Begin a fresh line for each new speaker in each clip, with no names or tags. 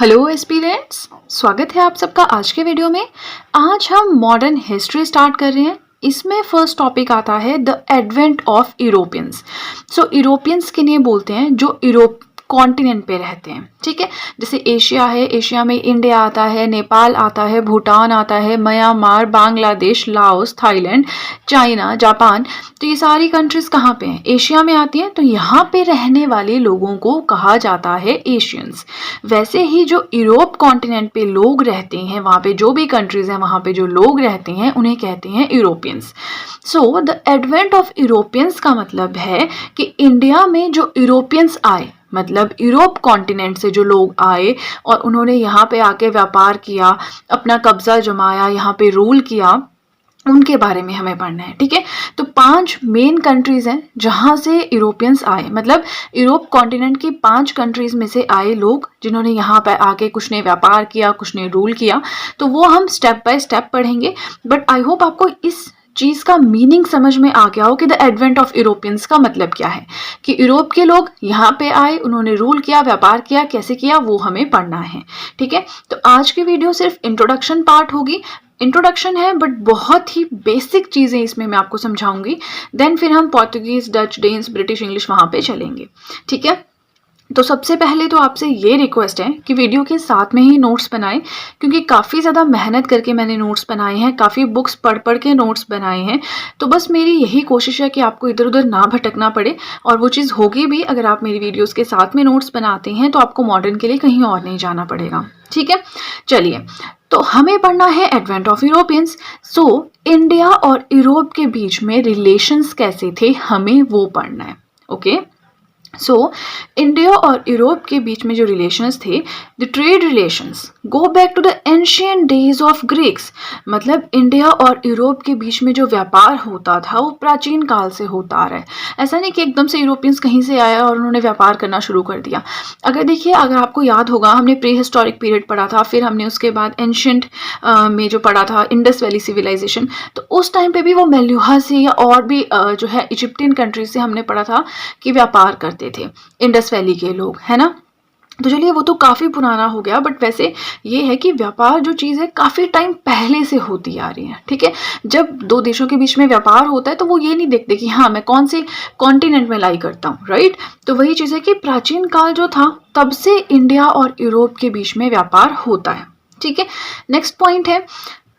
Hello aspirants, स्वागत है आप सबका आज के वीडियो में। आज हम मॉडर्न हिस्ट्री स्टार्ट कर रहे हैं। इसमें फर्स्ट टॉपिक आता है the advent of Europeans. Europeans किन्हें बोलते हैं? जो यूरोप कॉन्टिनेंट पे रहते हैं, ठीक है। जैसे एशिया है, एशिया में इंडिया आता है, नेपाल आता है, भूटान आता है, Myanmar, Bangladesh, Laos, Thailand, China, Japan. तो ये सारी कंट्रीज कहाँ पे हैं? एशिया में आती हैं। तो यहाँ पे रहने वाले लोगों को कहा जाता है एशियंस। वैसे ही जो यूरोप कॉन्टिनेंट पे लोग रहते हैं, वहाँ पे जो भी कंट्रीज हैं वहाँ पे जो लोग रहते हैं उन्हें कहते हैं Europeans. So the advent of Europeans का मतलब है कि इंडिया में जो यूरोपियंस आए, मतलब यूरोप कॉन्टिनेंट से जो लोग आए और उन्होंने यहाँ पे आके व्यापार किया, अपना कब्जा जमाया, यहाँ पे रूल किया, उनके बारे में हमें पढ़ना है, ठीक है। तो 5 मेन कंट्रीज हैं जहाँ से यूरोपियंस आए, मतलब यूरोप कॉन्टिनेंट की 5 कंट्रीज में से आए लोग जिन्होंने यहाँ पर आके कुछ ने व्यापार किया, कुछ ने रूल किया। तो वो हम स्टेप बाय स्टेप पढ़ेंगे। बट आई होप आपको इस चीज का मीनिंग समझ में आ गया हो कि द एडवेंट ऑफ यूरोपियंस का मतलब क्या है, कि यूरोप के लोग यहाँ पे आए, उन्होंने रूल किया, व्यापार किया, कैसे किया वो हमें पढ़ना है, ठीक है। तो आज की वीडियो सिर्फ इंट्रोडक्शन पार्ट होगी। इंट्रोडक्शन है बट बहुत ही बेसिक चीज़ें इसमें मैं आपको समझाऊंगी। देन फिर हम Portuguese, Dutch, Danes, British, English वहाँ पे चलेंगे, ठीक है। तो सबसे पहले तो आपसे ये रिक्वेस्ट है कि वीडियो के साथ में ही नोट्स बनाएं, क्योंकि काफ़ी ज़्यादा मेहनत करके मैंने नोट्स बनाए हैं, काफ़ी बुक्स पढ़ पढ़ के नोट्स बनाए हैं। तो बस मेरी यही कोशिश है कि आपको इधर उधर ना भटकना पड़े, और वो चीज़ होगी भी अगर आप मेरी वीडियोज़ के साथ में नोट्स बनाते हैं तो आपको मॉडर्न के लिए कहीं और नहीं जाना पड़ेगा, ठीक है। चलिए, तो हमें पढ़ना है advent of Europeans. So India और यूरोप के बीच में रिलेशंस कैसे थे, हमें वो पढ़ना है, ओके। सो इंडिया और यूरोप के बीच में जो रिलेशंस थे, the trade relations go back to the ancient days of Greeks. मतलब इंडिया और यूरोप के बीच में जो व्यापार होता था वो प्राचीन काल से होता आ रहा है। ऐसा नहीं कि एकदम से यूरोपियंस कहीं से आया और उन्होंने व्यापार करना शुरू कर दिया। अगर देखिए, अगर आपको याद होगा, हमने प्री हिस्टोरिक पीरियड पढ़ा था, फिर हमने उसके बाद एंशियंट में जो पढ़ा था इंडस वैली सिविलाइजेशन, तो उस टाइम पे भी वो मेल्यूहा से या और भी जो है इजिप्टियन कंट्रीज से हमने पढ़ा था कि व्यापार करते थे इंडस वैली के लोग, है ना। तो चलिए, वो तो काफ़ी पुराना हो गया, बट वैसे ये है कि व्यापार जो चीज़ है काफ़ी टाइम पहले से होती आ रही है, ठीक है। जब दो देशों के बीच में व्यापार होता है तो वो ये नहीं देखते कि हाँ मैं कौन से कॉन्टिनेंट में लाई करता हूँ, राइट। तो वही चीज़ है कि प्राचीन काल जो था तब से इंडिया और यूरोप के बीच में व्यापार होता है, ठीक है। नेक्स्ट पॉइंट है,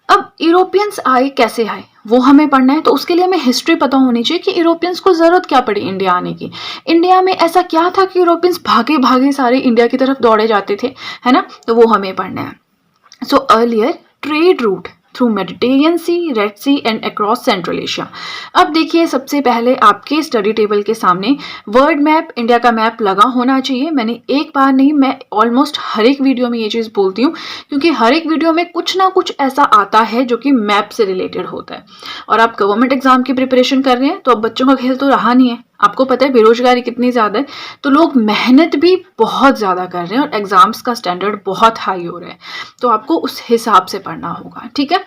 अब यूरोपियंस आए, कैसे आए वो हमें पढ़ना है। तो उसके लिए हमें हिस्ट्री पता होनी चाहिए कि यूरोपियंस को ज़रूरत क्या पड़ी इंडिया आने की। इंडिया में ऐसा क्या था कि यूरोपियंस भागे भागे सारे इंडिया की तरफ दौड़े जाते थे, है ना। तो वो हमें पढ़ना है। So earlier trade route through Mediterranean sea, red sea and across central Asia. अब देखिए, सबसे पहले आपके स्टडी टेबल के सामने वर्ल्ड मैप, इंडिया का मैप लगा होना चाहिए। मैंने एक बार नहीं, मैं ऑलमोस्ट हर एक वीडियो में ये चीज़ बोलती हूँ, क्योंकि हर एक वीडियो में कुछ ना कुछ ऐसा आता है जो कि मैप से रिलेटेड होता है। और आप गवर्नमेंट एग्जाम की प्रिपरेशन कर रहे हैं तो अब बच्चों का खेल तो रहा नहीं है। आपको पता है बेरोजगारी कितनी ज़्यादा है, तो लोग मेहनत भी बहुत ज़्यादा कर रहे हैं और एग्जाम्स का स्टैंडर्ड बहुत हाई हो रहा है। तो आपको उस हिसाब से पढ़ना होगा, ठीक है।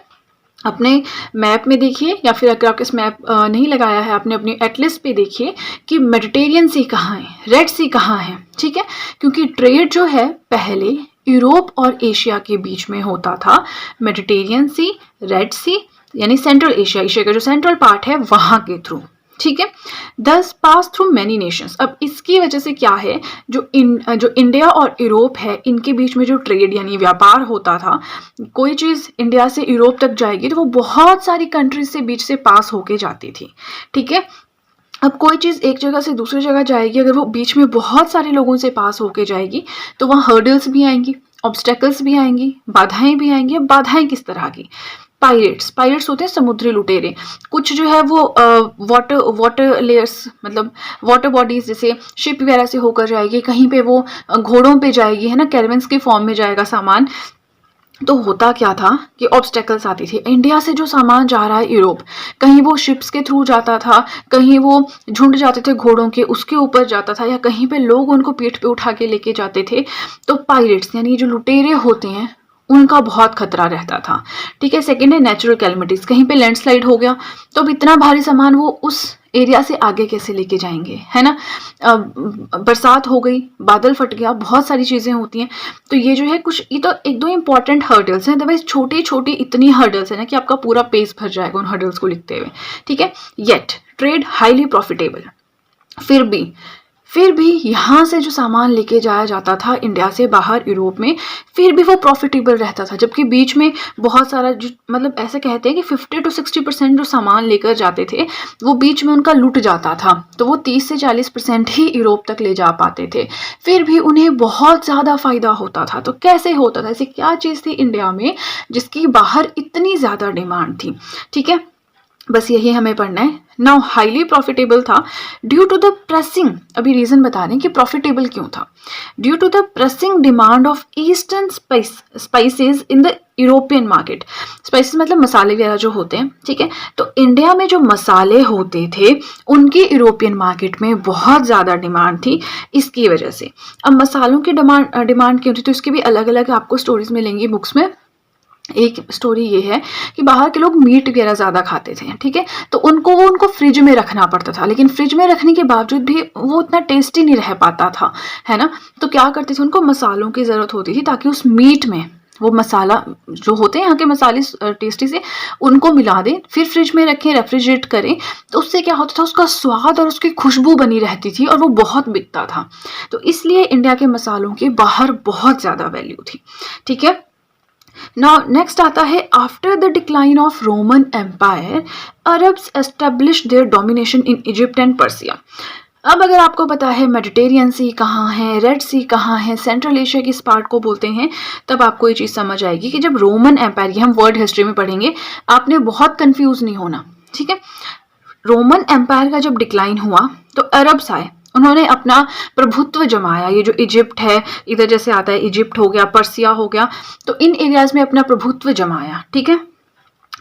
अपने मैप में देखिए, या फिर अगर आपके मैप नहीं लगाया है आपने, अपनी एटलिस्ट पे देखिए कि मेडिटेरियन सी कहाँ है, रेड सी कहाँ है, ठीक है। क्योंकि ट्रेड जो है पहले यूरोप और एशिया के बीच में होता था। मेडिटेरियन सी, रेड सी, यानी सेंट्रल एशिया, एशिया का जो सेंट्रल पार्ट है वहाँ के थ्रू, ठीक है। दस पास थ्रू मैनी नेशंस। अब इसकी वजह से क्या है, जो इंडिया और यूरोप है इनके बीच में जो ट्रेड यानी व्यापार होता था, कोई चीज़ इंडिया से यूरोप तक जाएगी तो वो बहुत सारी कंट्रीज से बीच से पास होके जाती थी, ठीक है। अब कोई चीज़ एक जगह से दूसरी जगह जाएगी, अगर वो बीच में बहुत सारे लोगों से पास होके जाएगी तो वहाँ हर्डल्स भी आएंगी, ऑब्स्टेकल्स भी आएंगी, बाधाएं भी आएंगी। अब बाधाएं किस तरह की? पायरेट्स होते हैं समुद्री लुटेरे। कुछ जो है वो वाटर लेयर्स, मतलब वाटर बॉडीज, जैसे शिप वगैरह से होकर जाएगी, कहीं पे वो घोड़ों पे जाएगी, है ना, कैरवेंस के फॉर्म में जाएगा सामान। तो होता क्या था कि ऑब्स्टेकल्स आती थी। इंडिया से जो सामान जा रहा है यूरोप, कहीं वो शिप्स के थ्रू जाता था, कहीं वो झुंड जाते थे घोड़ों के, उसके ऊपर जाता था, या कहीं पे लोग उनको पीठ पे उठा के लेके जाते थे। तो पायरेट्स यानी जो लुटेरे होते हैं उनका बहुत खतरा रहता था। ठीक है, सेकंड है नेचुरल कैलमिटीज़, कहीं पे लैंडस्लाइड हो गया तो अब इतना भारी सामान वो उस एरिया से आगे कैसे लेके जाएंगे, है ना। बरसात हो गई, बादल फट गया, बहुत सारी चीज़ें होती हैं। तो ये जो है कुछ, ये तो एक दो इंपॉर्टेंट हर्डल्स हैं, अदरवाइज छोटी छोटी इतनी हर्डल्स है ना कि आपका पूरा पेज भर जाएगा उन हर्डल्स को लिखते हुए। ठीक है, येट ट्रेड हाईली प्रॉफिटेबल। फिर भी यहाँ से जो सामान लेके जाया जाता था इंडिया से बाहर यूरोप में, फिर भी वो प्रॉफिटेबल रहता था, जबकि बीच में बहुत सारा जो मतलब ऐसे कहते हैं कि 50 to 60% जो सामान लेकर जाते थे वो बीच में उनका लुट जाता था, तो वो 30 से 40% ही यूरोप तक ले जा पाते थे, फिर भी उन्हें बहुत ज़्यादा फायदा होता था। तो कैसे होता था, ऐसी क्या चीज़ थी इंडिया में जिसकी बाहर इतनी ज़्यादा डिमांड थी। ठीक है, बस यही हमें पढ़ना है। नाउ हाईली प्रॉफिटेबल था ड्यू टू द प्रेसिंग, अभी रीजन बता रहे हैं कि प्रॉफिटेबल क्यों था। Due to the pressing demand of eastern spices in the European market. Spices मतलब मसाले वगैरह जो होते हैं। ठीक है, तो इंडिया में जो मसाले होते थे उनकी यूरोपियन मार्केट में बहुत ज़्यादा डिमांड थी, इसकी वजह से। अब मसालों की डिमांड क्यों थी, तो इसकी भी अलग अलग आपको स्टोरीज मिलेंगी बुक्स में। एक स्टोरी ये है कि बाहर के लोग मीट वगैरह ज़्यादा खाते थे। ठीक है, तो उनको फ्रिज में रखना पड़ता था, लेकिन फ्रिज में रखने के बावजूद भी वो उतना टेस्टी नहीं रह पाता था, है ना। तो क्या करते थे, उनको मसालों की ज़रूरत होती थी ताकि उस मीट में वो मसाला जो होते हैं यहाँ के मसाले टेस्टी से उनको मिला दें, फिर फ्रिज में रखें, रेफ्रिजरेट करें, तो उससे क्या होता था, उसका स्वाद और उसकी खुशबू बनी रहती थी और वो बहुत बिकता था। तो इसलिए इंडिया के मसालों की बाहर बहुत ज़्यादा वैल्यू थी। ठीक है, नाउ नेक्स्ट आता है after the decline of Roman empire Arabs establish their domination in Egypt and Persia. अब अगर आपको पता है मेडिटेरियन सी कहाँ है, रेड सी कहाँ है, सेंट्रल एशिया किस पार्ट को बोलते हैं, तब आपको ये चीज़ समझ आएगी कि जब रोमन एम्पायर, ये हम वर्ल्ड हिस्ट्री में पढ़ेंगे, आपने बहुत कंफ्यूज नहीं होना। ठीक है, रोमन एम्पायर का जब डिक्लाइन हुआ तो अरब्स आए, उन्होंने अपना प्रभुत्व जमाया। ये जो इजिप्ट है, इधर जैसे आता है इजिप्ट हो गया, पर्सिया हो गया, तो इन एरियाज में अपना प्रभुत्व जमाया। ठीक है,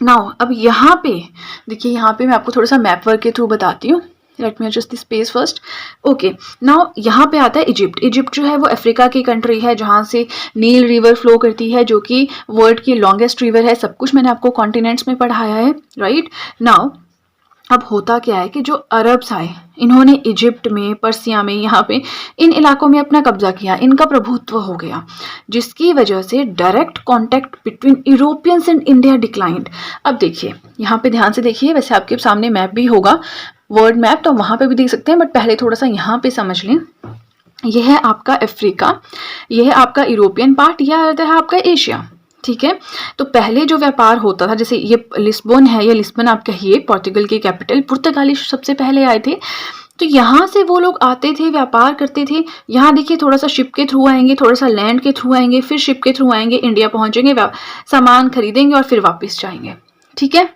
नाउ अब यहाँ पे देखिए, यहाँ पे मैं आपको थोड़ा सा मैप वर्क के थ्रू बताती हूँ। Let me adjust the space first. Okay, now यहाँ पे आता है इजिप्ट। इजिप्ट जो है वो अफ्रीका की कंट्री है जहाँ से नील रिवर फ्लो करती है, जो कि वर्ल्ड की लॉन्गेस्ट रिवर है। सब कुछ मैंने आपको कॉन्टिनेंट्स में पढ़ाया है, राइट। नाउ अब होता क्या है कि जो अरब्स आए, इन्होंने इजिप्ट में, पर्सिया में, यहाँ पे इन इलाकों में अपना कब्जा किया, इनका प्रभुत्व हो गया, जिसकी वजह से direct contact between Europeans and India declined. अब देखिए, यहाँ पे ध्यान से देखिए, वैसे आपके सामने मैप भी होगा, वर्ल्ड मैप, तो वहाँ पे भी देख सकते हैं, बट पहले थोड़ा सा यहाँ पे समझ लें। यह है आपका अफ्रीका, यह है आपका यूरोपियन पार्ट, यह आता है आपका एशिया। ठीक है, तो पहले जो व्यापार होता था, जैसे ये लिस्बन है, या लिस्बन आप कहिए, पोर्टुगल की कैपिटल, पुर्तगाली सबसे पहले आए थे, तो यहाँ से वो लोग आते थे, व्यापार करते थे। यहाँ देखिए, थोड़ा सा शिप के थ्रू आएंगे, थोड़ा सा लैंड के थ्रू आएंगे, फिर शिप के थ्रू आएंगे, इंडिया पहुंचेंगे, सामान खरीदेंगे और फिर वापस जाएंगे। ठीक है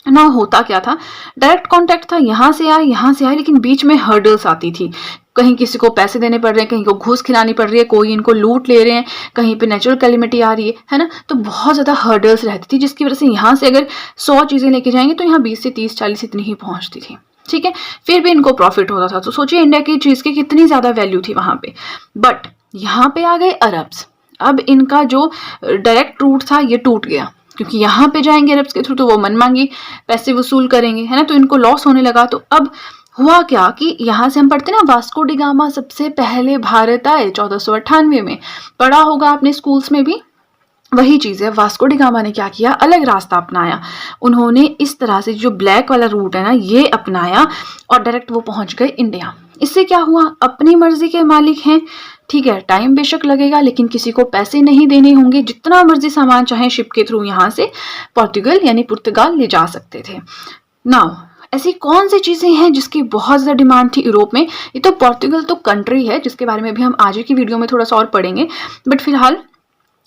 ना, होता क्या था, डायरेक्ट कांटेक्ट था, यहाँ से आए, लेकिन बीच में हर्डल्स आती थी। कहीं किसी को पैसे देने पड़ रहे हैं, कहीं को घूस खिलानी पड़ रही है, कोई इनको लूट ले रहे हैं, कहीं पे नेचुरल कैलिमिटी आ रही है ना। तो बहुत ज़्यादा हर्डल्स रहती थी, जिसकी वजह से यहाँ से अगर 100 चीज़ें लेके जाएंगे तो यहाँ 20 से 30 40 इतनी ही पहुँचती थी। ठीक है, फिर भी इनको प्रॉफिट होता था। तो सोचिए इंडिया की चीज़ की कितनी ज़्यादा वैल्यू थी वहाँ पे। बट यहाँ पे आ गए अरब्स, अब इनका जो डायरेक्ट रूट था ये टूट गया, क्योंकि यहाँ पे जाएंगे अरब्स के थ्रू तो वो मनमांगी पैसे वसूल करेंगे, है ना, तो इनको लॉस होने लगा। तो अब हुआ क्या कि यहाँ से हम पढ़ते ना, वास्को डी गामा सबसे पहले भारत आए 1498 में, पढ़ा होगा आपने स्कूल्स में भी, वही चीज़ है। वास्को डी गामा ने क्या किया, अलग रास्ता अपनाया, उन्होंने इस तरह से जो ब्लैक वाला रूट है ना ये अपनाया और डायरेक्ट वो पहुंच गए इंडिया। इससे क्या हुआ, अपनी मर्जी के मालिक हैं। ठीक है, टाइम बेशक लगेगा, लेकिन किसी को पैसे नहीं देने होंगे, जितना मर्जी सामान चाहे शिप के थ्रू यहाँ से पोर्टुगल यानी पुर्तगाल ले जा सकते थे। नाउ ऐसी कौन सी चीज़ें हैं जिसकी बहुत ज़्यादा डिमांड थी यूरोप में। ये तो पोर्टुगल तो कंट्री है, जिसके बारे में भी हम आज की वीडियो में थोड़ा सा और पढ़ेंगे, बट फिलहाल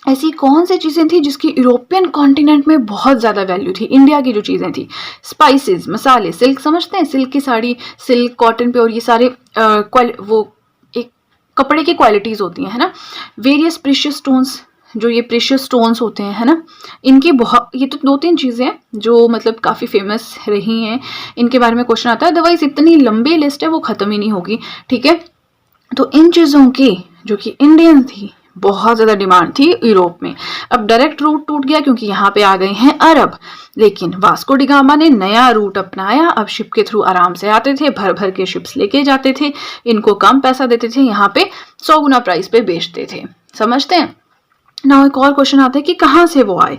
ऐसी कौन सी चीज़ें थी जिसकी यूरोपियन कॉन्टिनेंट में बहुत ज़्यादा वैल्यू थी। इंडिया की जो चीज़ें थी, स्पाइसेस, मसाले, सिल्क समझते हैं, सिल्क की साड़ी, सिल्क, कॉटन पे, और ये सारे वो एक कपड़े की क्वालिटीज़ होती हैं, है ना। वेरियस प्रीशियस स्टोन्स, जो ये प्रीशियस स्टोन्स होते हैं, है ना, इनकी बहुत, ये तो 2-3 चीज़ें हैं जो मतलब काफ़ी फेमस रही हैं, इनके बारे में क्वेश्चन आता है। अदरवाइज इतनी लंबी लिस्ट है वो ख़त्म ही नहीं होगी। ठीक है, तो इन चीज़ों की जो कि इंडियन थी बहुत ज़्यादा डिमांड थी यूरोप में। अब डायरेक्ट रूट टूट गया क्योंकि यहाँ पे आ गए हैं अरब, लेकिन वास्को डी गामा ने नया रूट अपनाया। अब शिप के थ्रू आराम से आते थे, भर भर के शिप्स लेके जाते थे, इनको कम पैसा देते थे, यहाँ पे 100 गुना प्राइस पे बेचते थे। समझते हैं ना। एक और क्वेश्चन आता है कि कहाँ से वो आए।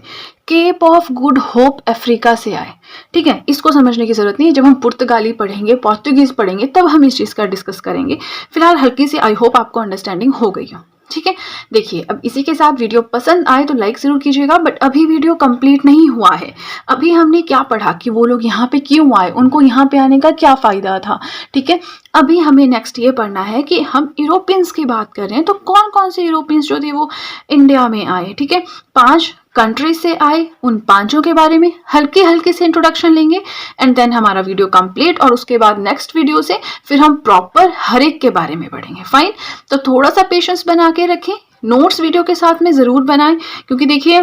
Cape of Good Hope Africa से आए। ठीक है, इसको समझने की जरूरत नहीं है, जब हम पुर्तगाली पढ़ेंगे, पोर्तुगीज पढ़ेंगे, तब हम इस चीज का डिस्कस करेंगे। फिलहाल हल्की सी आई होप आपको अंडरस्टैंडिंग हो गई हो। ठीक है, देखिए अब इसी के साथ वीडियो पसंद आए तो लाइक जरूर कीजिएगा, बट अभी वीडियो कंप्लीट नहीं हुआ है। अभी हमने क्या पढ़ा कि वो लोग यहाँ पे क्यों आए, उनको यहाँ पे आने का क्या फायदा था। ठीक है, अभी हमें नेक्स्ट ये पढ़ना है कि हम यूरोपियंस की बात कर रहे हैं तो कौन कौन से यूरोपियंस जो थे वो इंडिया में आए। ठीक है, 5 कंट्री से आए, उन 5 के बारे में हल्के हल्के से इंट्रोडक्शन लेंगे एंड देन हमारा वीडियो कंप्लीट, और उसके बाद नेक्स्ट वीडियो से फिर हम प्रॉपर हर एक के बारे में पढ़ेंगे। फाइन, तो थोड़ा सा पेशेंस बना के रखें, नोट्स वीडियो के साथ में ज़रूर बनाएं, क्योंकि देखिए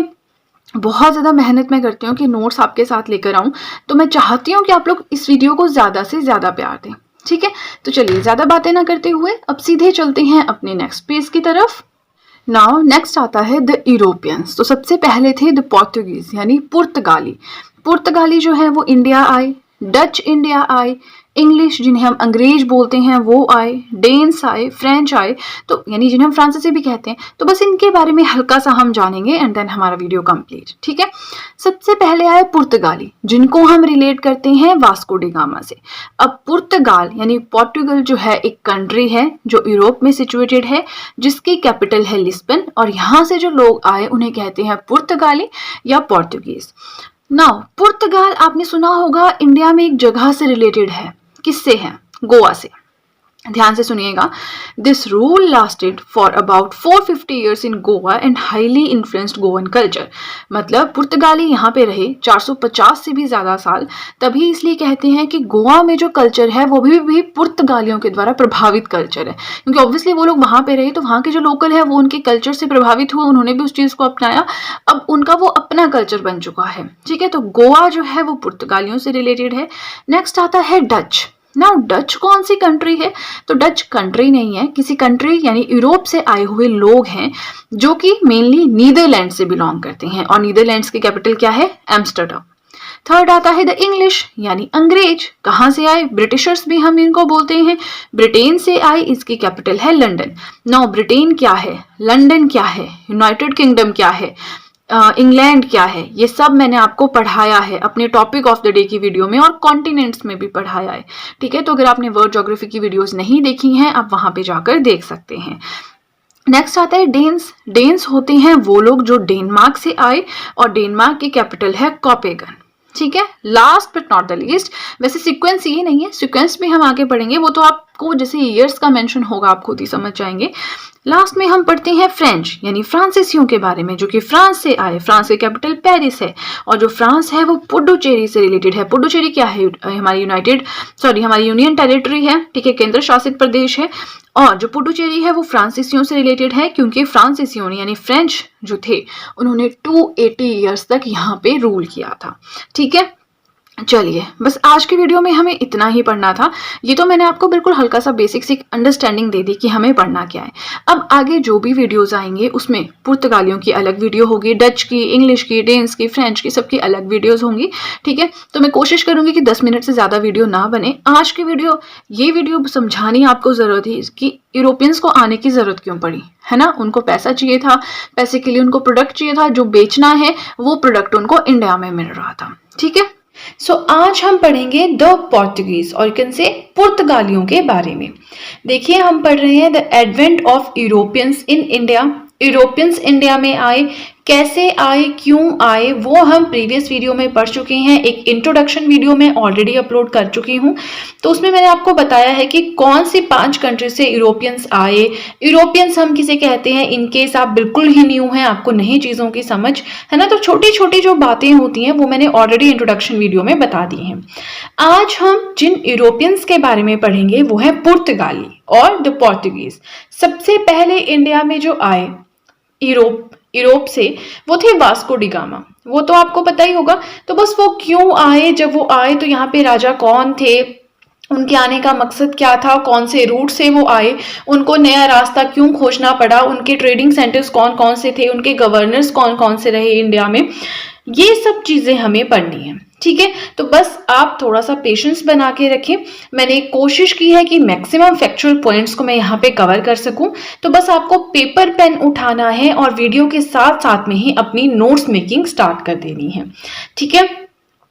बहुत ज़्यादा मेहनत मैं करती हूँ कि नोट्स आपके साथ लेकर आऊँ, तो मैं चाहती हूँ कि आप लोग इस वीडियो को ज़्यादा से ज़्यादा प्यार दें। ठीक है, तो चलिए ज़्यादा बातें ना करते हुए अब सीधे चलते हैं अपने नेक्स्ट पेज की तरफ। नाउ नेक्स्ट आता है द यूरोपियंस। तो सबसे पहले थे द पोर्तुगीज यानी पुर्तगाली। पुर्तगाली जो है वो इंडिया आए, डच इंडिया आए, इंग्लिश जिन्हें हम अंग्रेज बोलते हैं वो आए, डेन्स आए, फ्रेंच आए, तो यानी जिन्हें हम फ्रांसीसी भी कहते हैं। तो बस इनके बारे में हल्का सा हम जानेंगे एंड देन हमारा वीडियो कंप्लीट। ठीक है, सबसे पहले आए पुर्तगाली, जिनको हम रिलेट करते हैं वास्को डी गामा से। अब पुर्तगाल यानी पोर्टुगल जो है एक कंट्री है जो यूरोप में सिचुएटेड है, जिसकी कैपिटल है लिस्बन, और यहाँ से जो लोग आए उन्हें कहते हैं पुर्तगाली या पोर्टुगीज। नाउ पुर्तगाल आपने सुना होगा इंडिया में एक जगह से रिलेटेड है। किससे है? गोवा से। ध्यान से सुनिएगा। This rule lasted for about 450 years in Goa and highly influenced Goan culture. मतलब पुर्तगाली यहाँ पे रहे 450 से भी ज़्यादा साल, तभी इसलिए कहते हैं कि गोवा में जो कल्चर है वो भी पुर्तगालियों के द्वारा प्रभावित कल्चर है, क्योंकि ऑब्वियसली वो लोग वहाँ पे रहे तो वहाँ के जो लोकल है वो उनके कल्चर से प्रभावित हुए, उन्होंने भी उस चीज़ को अपनाया, अब उनका वो अपना कल्चर बन चुका है। ठीक है, तो गोवा जो है वो पुर्तगालियों से रिलेटेड है। नेक्स्ट आता है डच। नाउ डच कौन सी कंट्री है? तो डच कंट्री नहीं है, किसी कंट्री यानी यूरोप से आए हुए लोग हैं जो कि मेनली नीदरलैंड से बिलोंग करते हैं, और नीदरलैंड्स की कैपिटल क्या है? एम्स्टर्डम। थर्ड आता है द इंग्लिश यानी अंग्रेज। कहाँ से आए? ब्रिटिशर्स भी हम इनको बोलते हैं, ब्रिटेन से आए, इसकी कैपिटल है लंदन। नाउ ब्रिटेन क्या है, लंदन क्या है, यूनाइटेड किंगडम क्या है, इंग्लैंड क्या है, ये सब मैंने आपको पढ़ाया है अपने टॉपिक ऑफ द डे की वीडियो में, और कॉन्टिनेंट्स में भी पढ़ाया है। ठीक है, तो अगर आपने वर्ल्ड ज्योग्राफी की वीडियोस नहीं देखी हैं आप वहां पे जाकर देख सकते हैं। नेक्स्ट आता है डेन्स। डेन्स होते हैं वो लोग जो डेनमार्क से आए, और डेनमार्क की कैपिटल है कोपेनहेगन। ठीक है, last but not the least, वैसे सीक्वेंस ये नहीं है, सीक्वेंस में हम आगे पढ़ेंगे, वो तो आपको जैसे ईयर्स का मेंशन होगा आप खुद ही समझ जाएंगे। लास्ट में हम पढ़ते हैं फ्रेंच यानी फ्रांसीसियों के बारे में, जो कि फ्रांस से आए। फ्रांस की कैपिटल पेरिस है, और जो फ्रांस है वो पुडुचेरी से रिलेटेड है। पुडुचेरी क्या है? हमारी हमारी यूनियन टेरिटरी है। ठीक है, केंद्र शासित प्रदेश है, और जो पुडुचेरी है वो फ्रांसीसियों से रिलेटेड है, क्योंकि फ्रांसीसियों यानी फ्रेंच जो थे उन्होंने 280 ईयर्स तक यहाँ पे रूल किया था। ठीक है, चलिए बस आज की वीडियो में हमें इतना ही पढ़ना था। ये तो मैंने आपको बिल्कुल हल्का सा बेसिक सी अंडरस्टैंडिंग दे दी कि हमें पढ़ना क्या है। अब आगे जो भी वीडियोस आएंगे उसमें पुर्तगालियों की अलग वीडियो होगी, डच की, इंग्लिश की, डेन्स की, फ्रेंच की, सबकी अलग वीडियोस होंगी। ठीक है, तो मैं कोशिश करूंगी कि 10 मिनट से ज़्यादा वीडियो ना बने। आज की ये वीडियो समझानी आपको ज़रूरत है कि यूरोपियंस को आने की ज़रूरत क्यों पड़ी, है ना। उनको पैसा चाहिए था, पैसे के लिए उनको प्रोडक्ट चाहिए था, जो बेचना है वो प्रोडक्ट उनको इंडिया में मिल रहा था। ठीक है, सो आज हम पढ़ेंगे द पोर्तुगीज और कैन से पुर्तगालियों के बारे में। देखिए हम पढ़ रहे हैं the advent of Europeans in India. Europeans India में आए, कैसे आए, क्यों आए, वो हम प्रीवियस वीडियो में पढ़ चुके हैं। एक इंट्रोडक्शन वीडियो में ऑलरेडी अपलोड कर चुकी हूँ, तो उसमें मैंने आपको बताया है कि कौन सी 5 कंट्री से यूरोपियंस आए। यूरोपियंस हम किसे कहते हैं, इनकेस आप बिल्कुल ही न्यू हैं, आपको नई चीज़ों की समझ है ना, तो छोटी छोटी जो बातें होती हैं वो मैंने ऑलरेडी इंट्रोडक्शन वीडियो में बता दी हैं। आज हम जिन यूरोपियंस के बारे में पढ़ेंगे वो है पुर्तगाली और द पोर्तुगीज। सबसे पहले इंडिया में जो आए यूरोप से वो थे वास्को डी गामा। वो तो आपको पता ही होगा। तो बस वो क्यों आए, जब वो आए तो यहाँ पे राजा कौन थे, उनके आने का मकसद क्या था, कौन से रूट से वो आए, उनको नया रास्ता क्यों खोजना पड़ा, उनके ट्रेडिंग सेंटर्स कौन कौन से थे, उनके गवर्नर्स कौन कौन से रहे इंडिया में, ये सब चीज़ें हमें पढ़नी है। ठीक है, तो बस आप थोड़ा सा पेशेंस बना के रखें। मैंने कोशिश की है कि मैक्सिमम फैक्चुअल पॉइंट्स को मैं यहाँ पे कवर कर सकूं। तो बस आपको पेपर पेन उठाना है और वीडियो के साथ साथ में ही अपनी नोट्स मेकिंग स्टार्ट कर देनी है। ठीक है,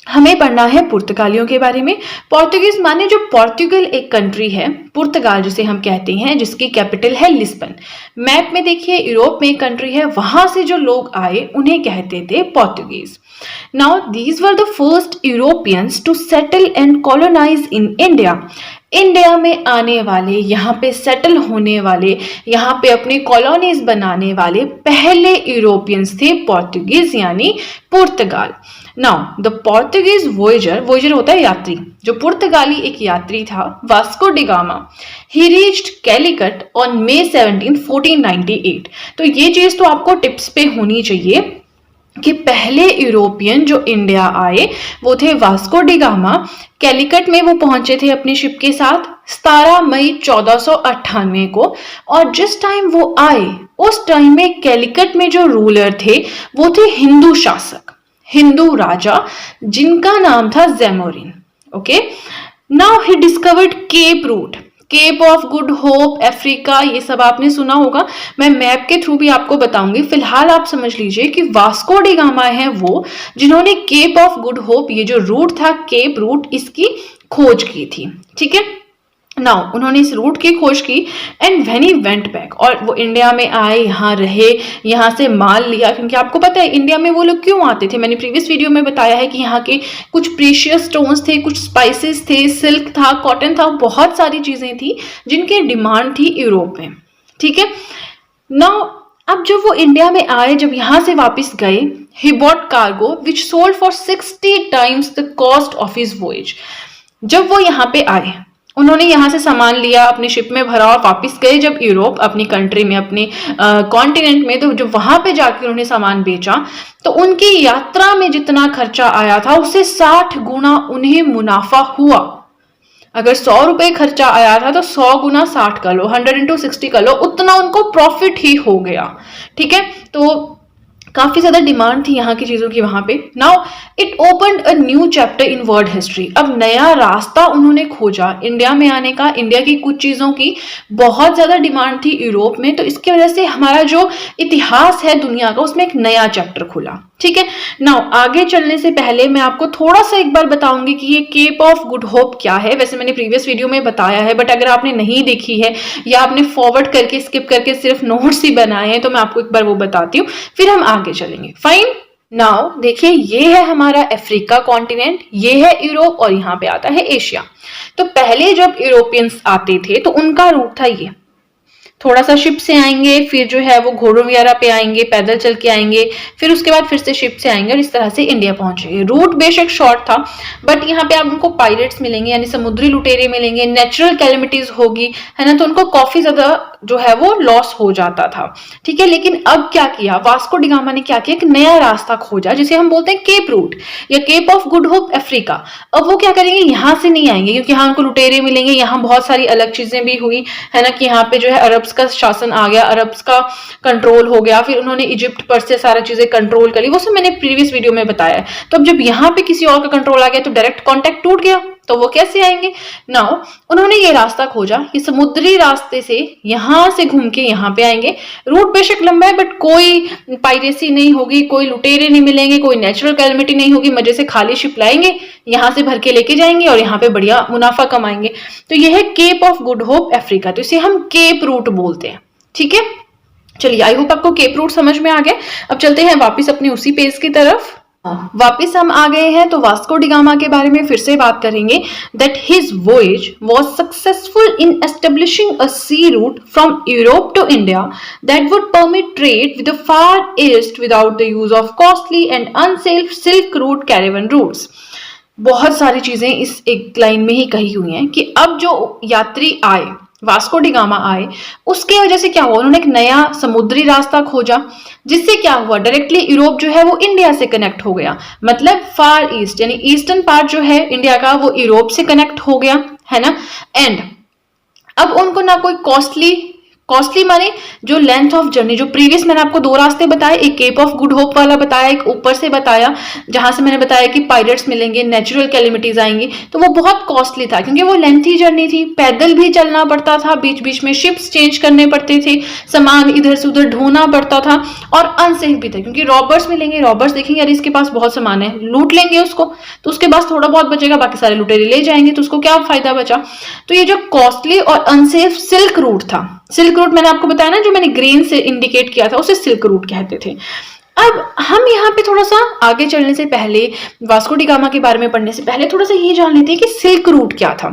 हमें पढ़ना है पुर्तगालियों के बारे में। पोर्तुगीज माने जो पोर्तुगल एक कंट्री है, पुर्तगाल जिसे हम कहते हैं, जिसकी कैपिटल है लिस्बन। मैप में देखिए यूरोप में एक कंट्री है, वहां से जो लोग आए उन्हें कहते थे Portuguese. Now these were the first Europeans to settle and colonise in India. India में आने वाले, यहाँ पे सेटल होने वाले, यहाँ पे अपने कॉलोनीज बनाने वाले पहले यूरोपियंस थे पोर्तुगीज यानी पुर्तगाल। Now the Portuguese voyager, voyager होता है यात्री, जो पुर्तगाली एक यात्री था, Vasco da Gama, he reached Calicut on May 17, 1498। तो ये चीज तो आपको टिप्स पे होनी चाहिए कि पहले यूरोपियन जो इंडिया आए वो थे वास्को डी गामा। कैलिकट में वो पहुंचे थे अपनी शिप के साथ 17 मई 1498 को, और जिस टाइम वो आए उस टाइम में कैलिकट में जो रूलर थे वो थे हिंदू शासक, हिंदू राजा, जिनका नाम था Zamorin. Okay, now he discovered Cape route, Cape of Good Hope, Africa, ये सब आपने सुना होगा। मैं मैप के थ्रू भी आपको बताऊंगी। फिलहाल आप समझ लीजिए कि वास्को डी गामा है वो जिन्होंने केप ऑफ गुड होप, ये जो रूट था केप रूट, इसकी खोज की थी। ठीक है, नाउ उन्होंने इस रूट की खोज की and when he went back, और वो इंडिया में आए, यहाँ रहे, यहाँ से माल लिया, क्योंकि आपको पता है इंडिया में वो लोग क्यों आते थे। मैंने प्रीवियस वीडियो में बताया है कि यहाँ के कुछ प्रीशियस स्टोन्स थे, कुछ स्पाइसेस थे, सिल्क था, कॉटन था, बहुत सारी चीजें थी जिनके डिमांड थी यूरोप में। ठीक है, नाउ अब जब वो इंडिया में आए, जब यहाँ से वापस गए, he bought cargo which sold for 60 times the cost of his voyage. जब वो यहाँ पे आए, उन्होंने यहाँ से सामान लिया, अपनी शिप में भरा और वापस गए जब यूरोप, अपनी कंट्री में, अपने कॉन्टिनेंट में, तो जब वहां पे जाकर उन्होंने सामान बेचा तो उनकी यात्रा में जितना खर्चा आया था उससे 60 गुना उन्हें मुनाफा हुआ। अगर 100 रुपए खर्चा आया था तो 100 गुना 60 कर लो, 100 into 60 कर लो, उतना उनको प्रॉफिट ही हो गया। ठीक है, तो काफी ज्यादा डिमांड थी यहाँ की चीजों की वहां पे। Now it opened a new chapter in world history. अब नया रास्ता उन्होंने खोजा इंडिया में आने का। इंडिया की कुछ चीजों की बहुत ज्यादा डिमांड थी यूरोप में, तो इसकी वजह से हमारा जो इतिहास है दुनिया का उसमें एक नया चैप्टर खुला। ठीक है, नाउ आगे चलने से पहले मैं आपको थोड़ा सा एक बार बताऊंगी कि ये केप ऑफ गुड होप क्या है। वैसे मैंने प्रीवियस वीडियो में बताया है, बट अगर आपने नहीं देखी है या आपने फॉरवर्ड करके स्किप करके सिर्फ नोट्स ही बनाए हैं तो मैं आपको एक बार वो बताती हूँ, फिर हम आगे चलेंगे। फाइन, नाउ देखिए ये है हमारा अफ्रीका कॉन्टिनेंट, ये है यूरोप और यहाँ पे आता है एशिया। तो पहले जब यूरोपियंस आते थे तो उनका रूट था ये, थोड़ा सा शिप से आएंगे, फिर जो है वो घोड़ों वगैरह पे आएंगे, पैदल चल के आएंगे, फिर उसके बाद फिर से शिप से आएंगे और इस तरह से इंडिया पहुंचेंगे। रूट बेशक शॉर्ट था, बट यहाँ पे आपको पायरेट्स मिलेंगे यानी समुद्री लुटेरे मिलेंगे, नेचुरल कैलेमिटीज होगी, है ना, तो उनको काफी ज्यादा जो है वो लॉस हो जाता था। ठीक है, लेकिन अब क्या किया, वास्को डी गामा ने क्या किया, एक नया रास्ता खोजा जिसे हम बोलते हैं केप रूट या Cape of Good Hope Africa. अब वो क्या करेंगे, यहाँ से नहीं आएंगे क्योंकि यहाँ उनको लुटेरे मिलेंगे, यहाँ बहुत सारी अलग चीजें भी हुई, है ना, कि यहाँ पे जो है अरब्स का शासन आ गया, अरब्स का कंट्रोल हो गया, फिर उन्होंने इजिप्ट पर से सारा चीजें कंट्रोल कर ली, वो सब मैंने प्रीवियस वीडियो में बताया है। तो अब जब यहाँ पे किसी और का कंट्रोल आ गया तो डायरेक्ट कॉन्टेक्ट टूट गया, तो वो कैसे आएंगे। नाउ उन्होंने ये रास्ता खोजा कि समुद्री रास्ते से यहां से घूम के यहाँ पे आएंगे। रूट बेशक लंबा है बट कोई पायरेसी नहीं होगी, कोई लुटेरे नहीं मिलेंगे, कोई नेचुरल कैलेमिटी नहीं होगी, मजे से खाली शिप लाएंगे, यहाँ से भर के लेके जाएंगे और यहाँ पे बढ़िया मुनाफा कमाएंगे। तो ये है Cape of Good Hope Africa, तो इसे हम केप रूट बोलते हैं। ठीक है, चलिए आई होप आपको केप रूट समझ में आ गया। अब चलते हैं वापिस अपने उसी पेज की तरफ। वापिस हम आ गए हैं, तो वास्को डी गामा के बारे में फिर से बात करेंगे। That his voyage was successful in establishing a sea route from Europe to India that would permit trade with the Far East without the use of costly and unsafe silk route caravan routes. बहुत सारी चीजें इस एक line में ही कही हुई हैं कि अब जो यात्री आए, वास्को डी गामा आए, उसके वजह से क्या हुआ, उन्होंने एक नया समुद्री रास्ता खोजा, जिससे क्या हुआ, डायरेक्टली यूरोप जो है वो इंडिया से कनेक्ट हो गया। मतलब फार ईस्ट यानी ईस्टर्न पार्ट जो है इंडिया का वो यूरोप से कनेक्ट हो गया, है ना। एंड अब उनको ना कोई कॉस्टली माने जो लेंथ ऑफ जर्नी, जो प्रीवियस मैंने आपको दो रास्ते बताए, एक केप ऑफ गुड होप वाला बताया, एक ऊपर से बताया जहां से मैंने बताया कि पायरेट्स मिलेंगे, नेचुरल कैलेमिटीज आएंगी, तो वो बहुत कॉस्टली था क्योंकि वो लेंथी जर्नी थी, पैदल भी चलना पड़ता था, बीच बीच में शिप्स चेंज करने पड़ते थे, सामान इधर से उधर ढोना पड़ता था, और अनसेफ भी था क्योंकि रॉबर्स मिलेंगे, रॉबर्स देखेंगे यार इसके पास बहुत सामान है, लूट लेंगे उसको, तो उसके पास थोड़ा बहुत बचेगा, बाकी सारे लुटेरे ले जाएंगे, तो उसको क्या फायदा बचा। तो ये जो कॉस्टली और अनसेफ सिल्क रूट था, सिल्क रूट मैंने आपको बताया ना, जो मैंने ग्रीन से इंडिकेट किया था उसे सिल्क रूट कहते थे। अब हम यहाँ पे थोड़ा सा आगे चलने से पहले, वास्को डी गामा के बारे में पढ़ने से पहले थोड़ा सा ये जान लेते हैं कि सिल्क रूट क्या था।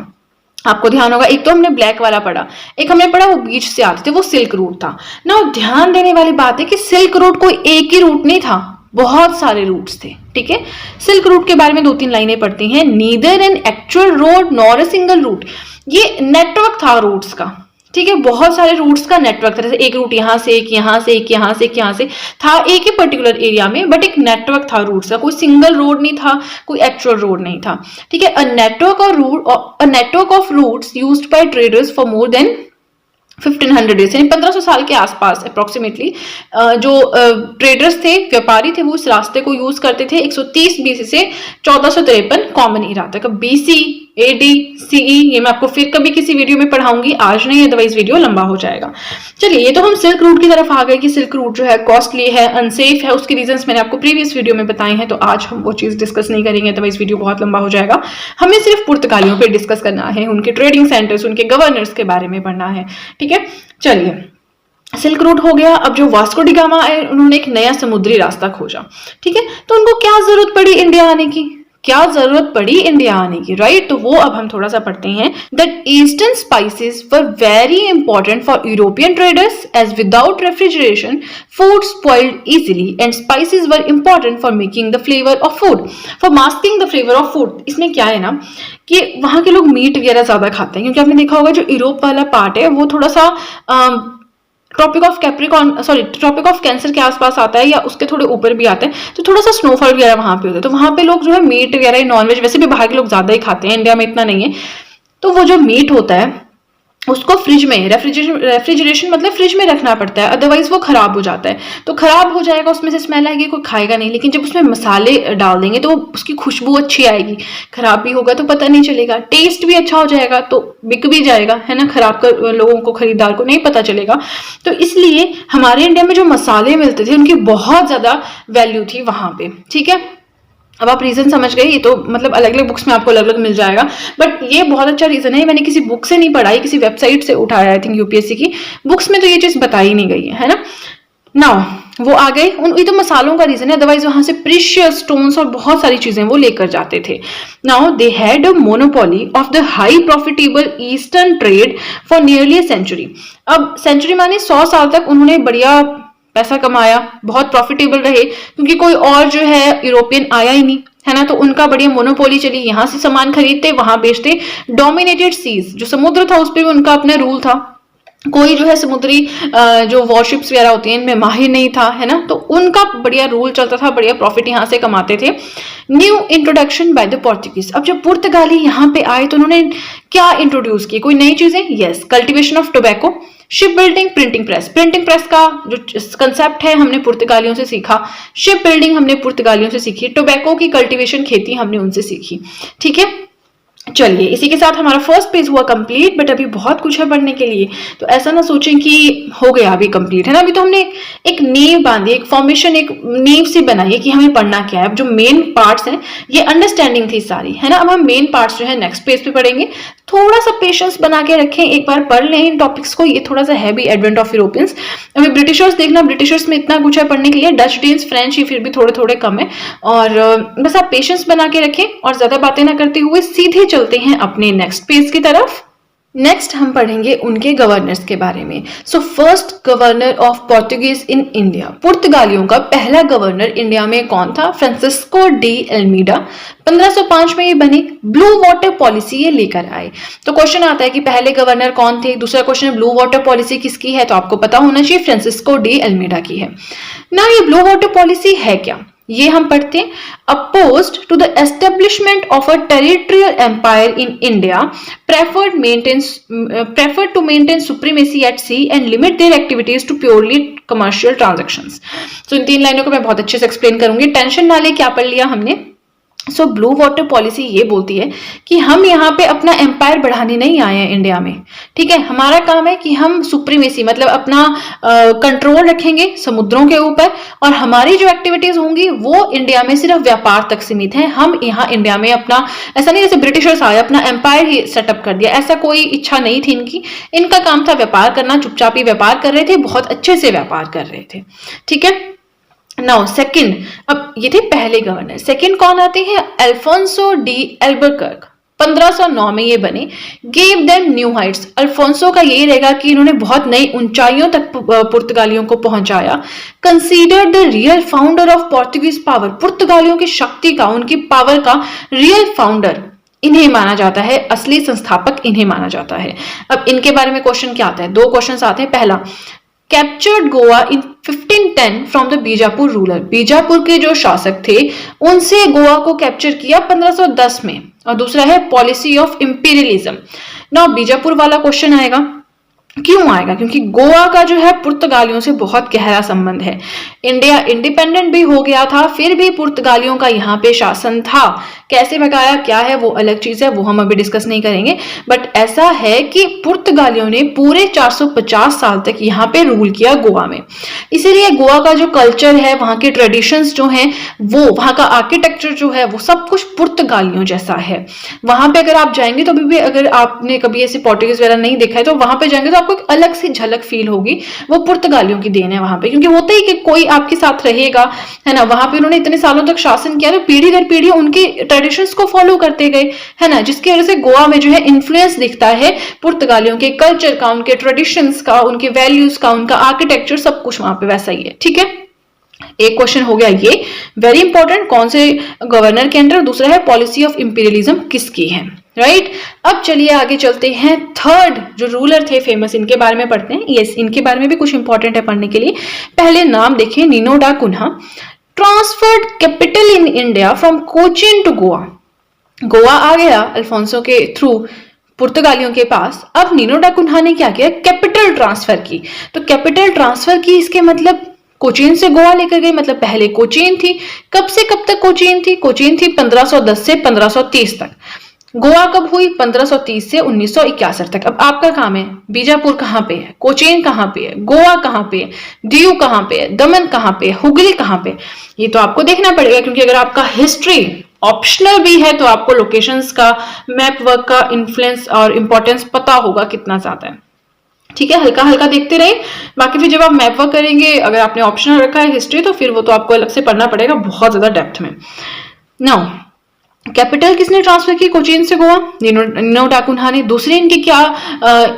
आपको ध्यान होगा, एक तो हमने ब्लैक वाला पढ़ा, एक हमने पढ़ा वो बीच से आते थे, वो सिल्क रूट था ना। ध्यान देने वाली बात है कि सिल्क रूट कोई एक ही रूट नहीं था, बहुत सारे रूट्स थे, ठीक है। सिल्क रूट के बारे में 2-3 लाइनें पढ़ती हैं। Neither an actual road nor a single route, ये नेटवर्क था रूट्स का, ठीक है, बहुत सारे रूट्स का नेटवर्क था, जैसे एक रूट यहाँ से, एक यहाँ से, एक यहाँ से, एक यहाँ से था, एक ही पर्टिकुलर एरिया में, बट एक नेटवर्क था रूट्स का, कोई सिंगल रोड नहीं था, कोई एक्चुअल रोड नहीं था, ठीक है। A network of routes used by traders for more than 1500 years, यानी 1500 साल के आसपास अप्रोक्सीमेटली जो ट्रेडर्स थे, व्यापारी थे, वो इस रास्ते को यूज करते थे 130 बीसी से 1453 कॉमन ईरा तक। बीसी, एडी, सीई ये मैं आपको फिर कभी किसी वीडियो में पढ़ाऊंगी, आज नहीं, अदरवाइज वीडियो लंबा हो जाएगा। चलिए, ये तो हम सिल्क रूट की तरफ आ गए कि सिल्क रूट जो है कॉस्टली है, अनसेफ है, उसके रीजंस मैंने आपको प्रीवियस वीडियो में बताए हैं, तो आज हम वो चीज डिस्कस नहीं करेंगे, अदरवाइज वीडियो बहुत लंबा हो जाएगा। हमें सिर्फ पुर्तगालियों पर डिस्कस करना है, उनके ट्रेडिंग सेंटर्स, उनके गवर्नर्स के बारे में पढ़ना है, ठीक है। चलिए, सिल्क रूट हो गया। अब जो वास्को डी गामा है, उन्होंने एक नया समुद्री रास्ता खोजा, ठीक है। तो उनको क्या जरूरत पड़ी इंडिया आने की, राइट। तो वो अब हम थोड़ा सा पढ़ते हैं। That eastern spices were very important for European traders as without refrigeration food spoiled easily and spices were important for making the flavour of food, for masking the flavour of food. इसमें क्या है ना कि वहां के लोग meet वगैरह ज्यादा खाते हैं, क्योंकि आपने देखा होगा जो यूरोप वाला पार्ट है वो थोड़ा सा ट्रॉपिक ऑफ कैंसर के आसपास आता है, या उसके थोड़े ऊपर भी आता है, तो थोड़ा सा स्नोफॉल वगैरह वहां पे होता है, तो वहां पे लोग जो है मीट वगैरह, नॉनवेज वैसे भी बाहर के लोग ज्यादा ही खाते हैं, इंडिया में इतना नहीं है। तो वो जो मीट होता है उसको फ्रिज में, रेफ्रिजरेशन मतलब फ्रिज में रखना पड़ता है, अदरवाइज वो खराब हो जाता है। तो खराब हो जाएगा, उसमें से स्मेल आएगी, कोई खाएगा नहीं, लेकिन जब उसमें मसाले डाल देंगे तो उसकी खुशबू अच्छी आएगी। खराब भी होगा तो पता नहीं चलेगा, टेस्ट भी अच्छा हो जाएगा तो बिक भी जाएगा, है ना, खराब कर लोगों को, खरीदार को नहीं पता चलेगा। तो इसलिए हमारे इंडिया में जो मसाले मिलते थे उनकी बहुत ज्यादा वैल्यू थी वहां पे, ठीक है। अब आप रीजन समझ गए, ये तो मतलब अलग अलग बुक्स में आपको अलग अलग मिल जाएगा, बट ये बहुत अच्छा रीजन है, मैंने किसी बुक से नहीं पढ़ा, किसी वेबसाइट से उठाया, आई थिंक यूपीएससी की बुक्स में तो ये चीज बताई नहीं गई है ना। नाउ वो आ गए, ये तो मसालों का रीजन है, अदरवाइज वहां से प्रीशियस स्टोन्स और बहुत सारी चीजें वो लेकर जाते थे। Now they had a monopoly of the high profitable eastern trade for nearly a century. अब सेंचुरी माने 100 साल तक उन्होंने बढ़िया पैसा कमाया, बहुत प्रॉफिटेबल रहे, क्योंकि कोई और जो है यूरोपियन आया ही नहीं, है ना, तो उनका बढ़िया मोनोपोली चली, यहाँ से सामान खरीदते वहां बेचते। डोमिनेटेड सीज, जो समुद्र था उस पर भी उनका अपना रूल था, कोई जो है समुद्री जो वॉरशिप्स वगैरह होती हैं इनमें माहिर नहीं था, है ना, तो उनका बढ़िया रूल चलता था, बढ़िया प्रॉफिट यहाँ से कमाते थे। New introduction by the Portuguese, अब जब पुर्तगाली यहाँ पे आए तो उन्होंने क्या इंट्रोड्यूस की, कोई नई चीजें, yes, cultivation of tobacco, ship building, printing press का जो कंसेप्ट है हमने पुर्तगालियों से सीखा, शिप बिल्डिंग हमने पुर्तगालियों से सीखी, टोबैको की कल्टीवेशन, खेती हमने उनसे सीखी, ठीक है। चलिए, इसी के साथ हमारा फर्स्ट पेज हुआ कंप्लीट, बट अभी बहुत कुछ है पढ़ने के लिए, तो ऐसा ना सोचें कि हो गया अभी कंप्लीट, है ना। अभी तो हमने एक नींव बांधी, एक फॉर्मेशन, एक नींव सी बनाई है कि हमें पढ़ना क्या है। अब जो मेन पार्ट्स हैं ये अंडरस्टैंडिंग थी सारी, है ना। अब हम मेन पार्ट्स जो है नेक्स्ट पेज पे पढ़ेंगे, थोड़ा सा पेशेंस बना के रखें, एक बार पढ़ लें इन टॉपिक्स को, ये थोड़ा सा है भी एडवेंट ऑफ यूरोपियंस। अभी ब्रिटिशर्स देखना, ब्रिटिशर्स में इतना कुछ है पढ़ने के लिए, डच, डेन्स, फ्रेंच ये फिर भी थोड़े थोड़े कम है, और बस आप पेशेंस बना के रखें और ज्यादा बातें ना करते हुए सीधे चलते हैं अपने नेक्स्ट पेज की तरफ। नेक्स्ट हम पढ़ेंगे उनके गवर्नर्स के बारे में। So first governor of Portuguese in India, पुर्तगालियों का पहला गवर्नर इंडिया में कौन था? Francisco de एल्मीडा। 1505 में ये बने, ब्लू वाटर पॉलिसी ये लेकर आए। तो क्वेश्चन आता है कि पहले गवर्नर कौन थे, दूसरा क्वेश्चन है ब्लू वाटर पॉलिसी किसकी है, तो आपको पता होना चाहिए फ्रांसिस्को डी एल्मीडा की है ना। ये ब्लू वाटर पॉलिसी है क्या? ये हम पढ़ते हैं। Opposed to the establishment of a territorial empire in India, preferred to maintain supremacy at sea and limit their activities to purely commercial transactions. So इन 3 लाइनों को मैं बहुत अच्छे से एक्सप्लेन करूंगी, टेंशन ना ले। क्या पढ़ लिया हमने? सो ब्लू वाटर पॉलिसी ये बोलती है कि हम यहाँ पे अपना एम्पायर बढ़ाने नहीं आए हैं इंडिया में, ठीक है। हमारा काम है कि हम सुप्रीमेसी मतलब अपना कंट्रोल रखेंगे समुद्रों के ऊपर, और हमारी जो एक्टिविटीज होंगी वो इंडिया में सिर्फ व्यापार तक सीमित है। हम यहाँ इंडिया में अपना, ऐसा नहीं जैसे ब्रिटिशर्स आए अपना एम्पायर ही सेटअप कर दिया, ऐसा कोई इच्छा नहीं थी इनकी। इनका काम था व्यापार करना, चुपचाप ही व्यापार कर रहे थे, बहुत अच्छे से व्यापार कर रहे थे, ठीक है। नाउ सेकंड, अब ये थे पहले गवर्नर। सेकंड कौन आते हैं? अल्फोंसो डी एल्बुकर्क, 1509 में ये बने। Gave them new Heights, Alfonso का यही रहेगा कि इन्होंने बहुत नई ऊंचाइयों तक पुर्तगालियों को पहुंचाया। Considered the real founder of Portuguese power, पुर्तगालियों की शक्ति का, उनकी पावर का रियल फाउंडर इन्हें माना जाता है, असली संस्थापक इन्हें माना जाता है। अब इनके बारे में क्वेश्चन क्या आता है? 2 क्वेश्चन आते हैं। पहला, captured Goa in 1510 from the Bijapur ruler, Bijapur के जो शासक थे उनसे गोवा को कैप्चर किया 1510 में। और दूसरा है पॉलिसी ऑफ इंपीरियलिज्म। ना बीजापुर वाला क्वेश्चन आएगा, क्यों आएगा? क्योंकि गोवा का जो है पुर्तगालियों से बहुत गहरा संबंध है। इंडिया इंडिपेंडेंट भी हो गया था, फिर भी पुर्तगालियों का यहाँ पे शासन था। कैसे भगाया क्या है वो अलग चीज है, वो हम अभी डिस्कस नहीं करेंगे। बट ऐसा है कि पुर्तगालियों ने पूरे 450 साल तक यहाँ पे रूल किया गोवा में। इसीलिए गोवा का जो कल्चर है, वहाँ के ट्रेडिशंस जो हैं, वो वहाँ का आर्किटेक्चर जो है वो सब कुछ पुर्तगालियों जैसा है। वहां पे अगर आप जाएंगे तो अभी भी अगर आपने कभी ऐसे पोर्टुगीज वगैरह नहीं देखा है तो वहां पे जाएंगे तो आपको एक अलग सी झलक फील होगी। वो पुर्तगालियों की देन है वहां पे, क्योंकि होता ही कि कोई आपके साथ रहेगा, है ना। वहां पे उन्होंने इतने सालों तक शासन किया तो पीढ़ी दर पीढ़ी उनके ट्रेडिशंस को फॉलो करते गए, है ना, जिसकी वजह से गोवा में जो है इन्फ्लुएंस दिखता है पुर्तगालियों के कल्चर का, उनके ट्रेडिशंस का, उनके वैल्यूज का, उनका आर्किटेक्चर, सब कुछ वहां पे वैसा ही है, ठीक है। एक क्वेश्चन हो गया ये, वेरी इंपॉर्टेंट, कौन से गवर्नर के अंडर। दूसरा है पॉलिसी ऑफ इंपीरियलिज्म किसकी है, राइट। अब चलिए आगे चलते हैं। थर्ड जो रूलर थे फेमस, इनके बारे में पढ़ते हैं। यस, इनके बारे में भी कुछ इंपॉर्टेंट है पढ़ने के लिए। पहले नाम देखिए, Nino da Cunha. Transferred capital in India from Cochin to Goa. Goa आ गया अल्फोंसो के थ्रू पुर्तगालियों के पास। अब नीनो डा कुन्हा ने क्या किया? कैपिटल ट्रांसफर की। तो कैपिटल ट्रांसफर की, इसके मतलब कोचीन से गोवा लेकर गए। मतलब पहले कोचीन थी, कब से कब तक कोचीन थी? कोचीन थी 1510 से 1530 तक। गोवा कब हुई? 1530 से 1961 तक। अब आपका काम है, बीजापुर कहाँ पे है, कोचीन कहाँ पे है, गोवा कहाँ पे है, दीव कहाँ पे है, दमन कहाँ पे है, हुगली कहाँ पे, ये तो आपको देखना पड़ेगा। क्योंकि अगर आपका हिस्ट्री ऑप्शनल भी है तो आपको लोकेशंस का, मैप वर्क का इन्फ्लुएंस और इंपॉर्टेंस पता होगा कितना ज्यादा है, ठीक है। हल्का हल्का देखते रहे, बाकी फिर जब आप मैप वर्क करेंगे, अगर आपने ऑप्शनल रखा है हिस्ट्री, तो फिर वो तो आपको अलग से पढ़ना पड़ेगा बहुत ज्यादा डेप्थ में। नाउ कैपिटल किसने ट्रांसफर की कोचीन से गोवा? नीनो डा कुन्हा ने। दूसरी इनकी क्या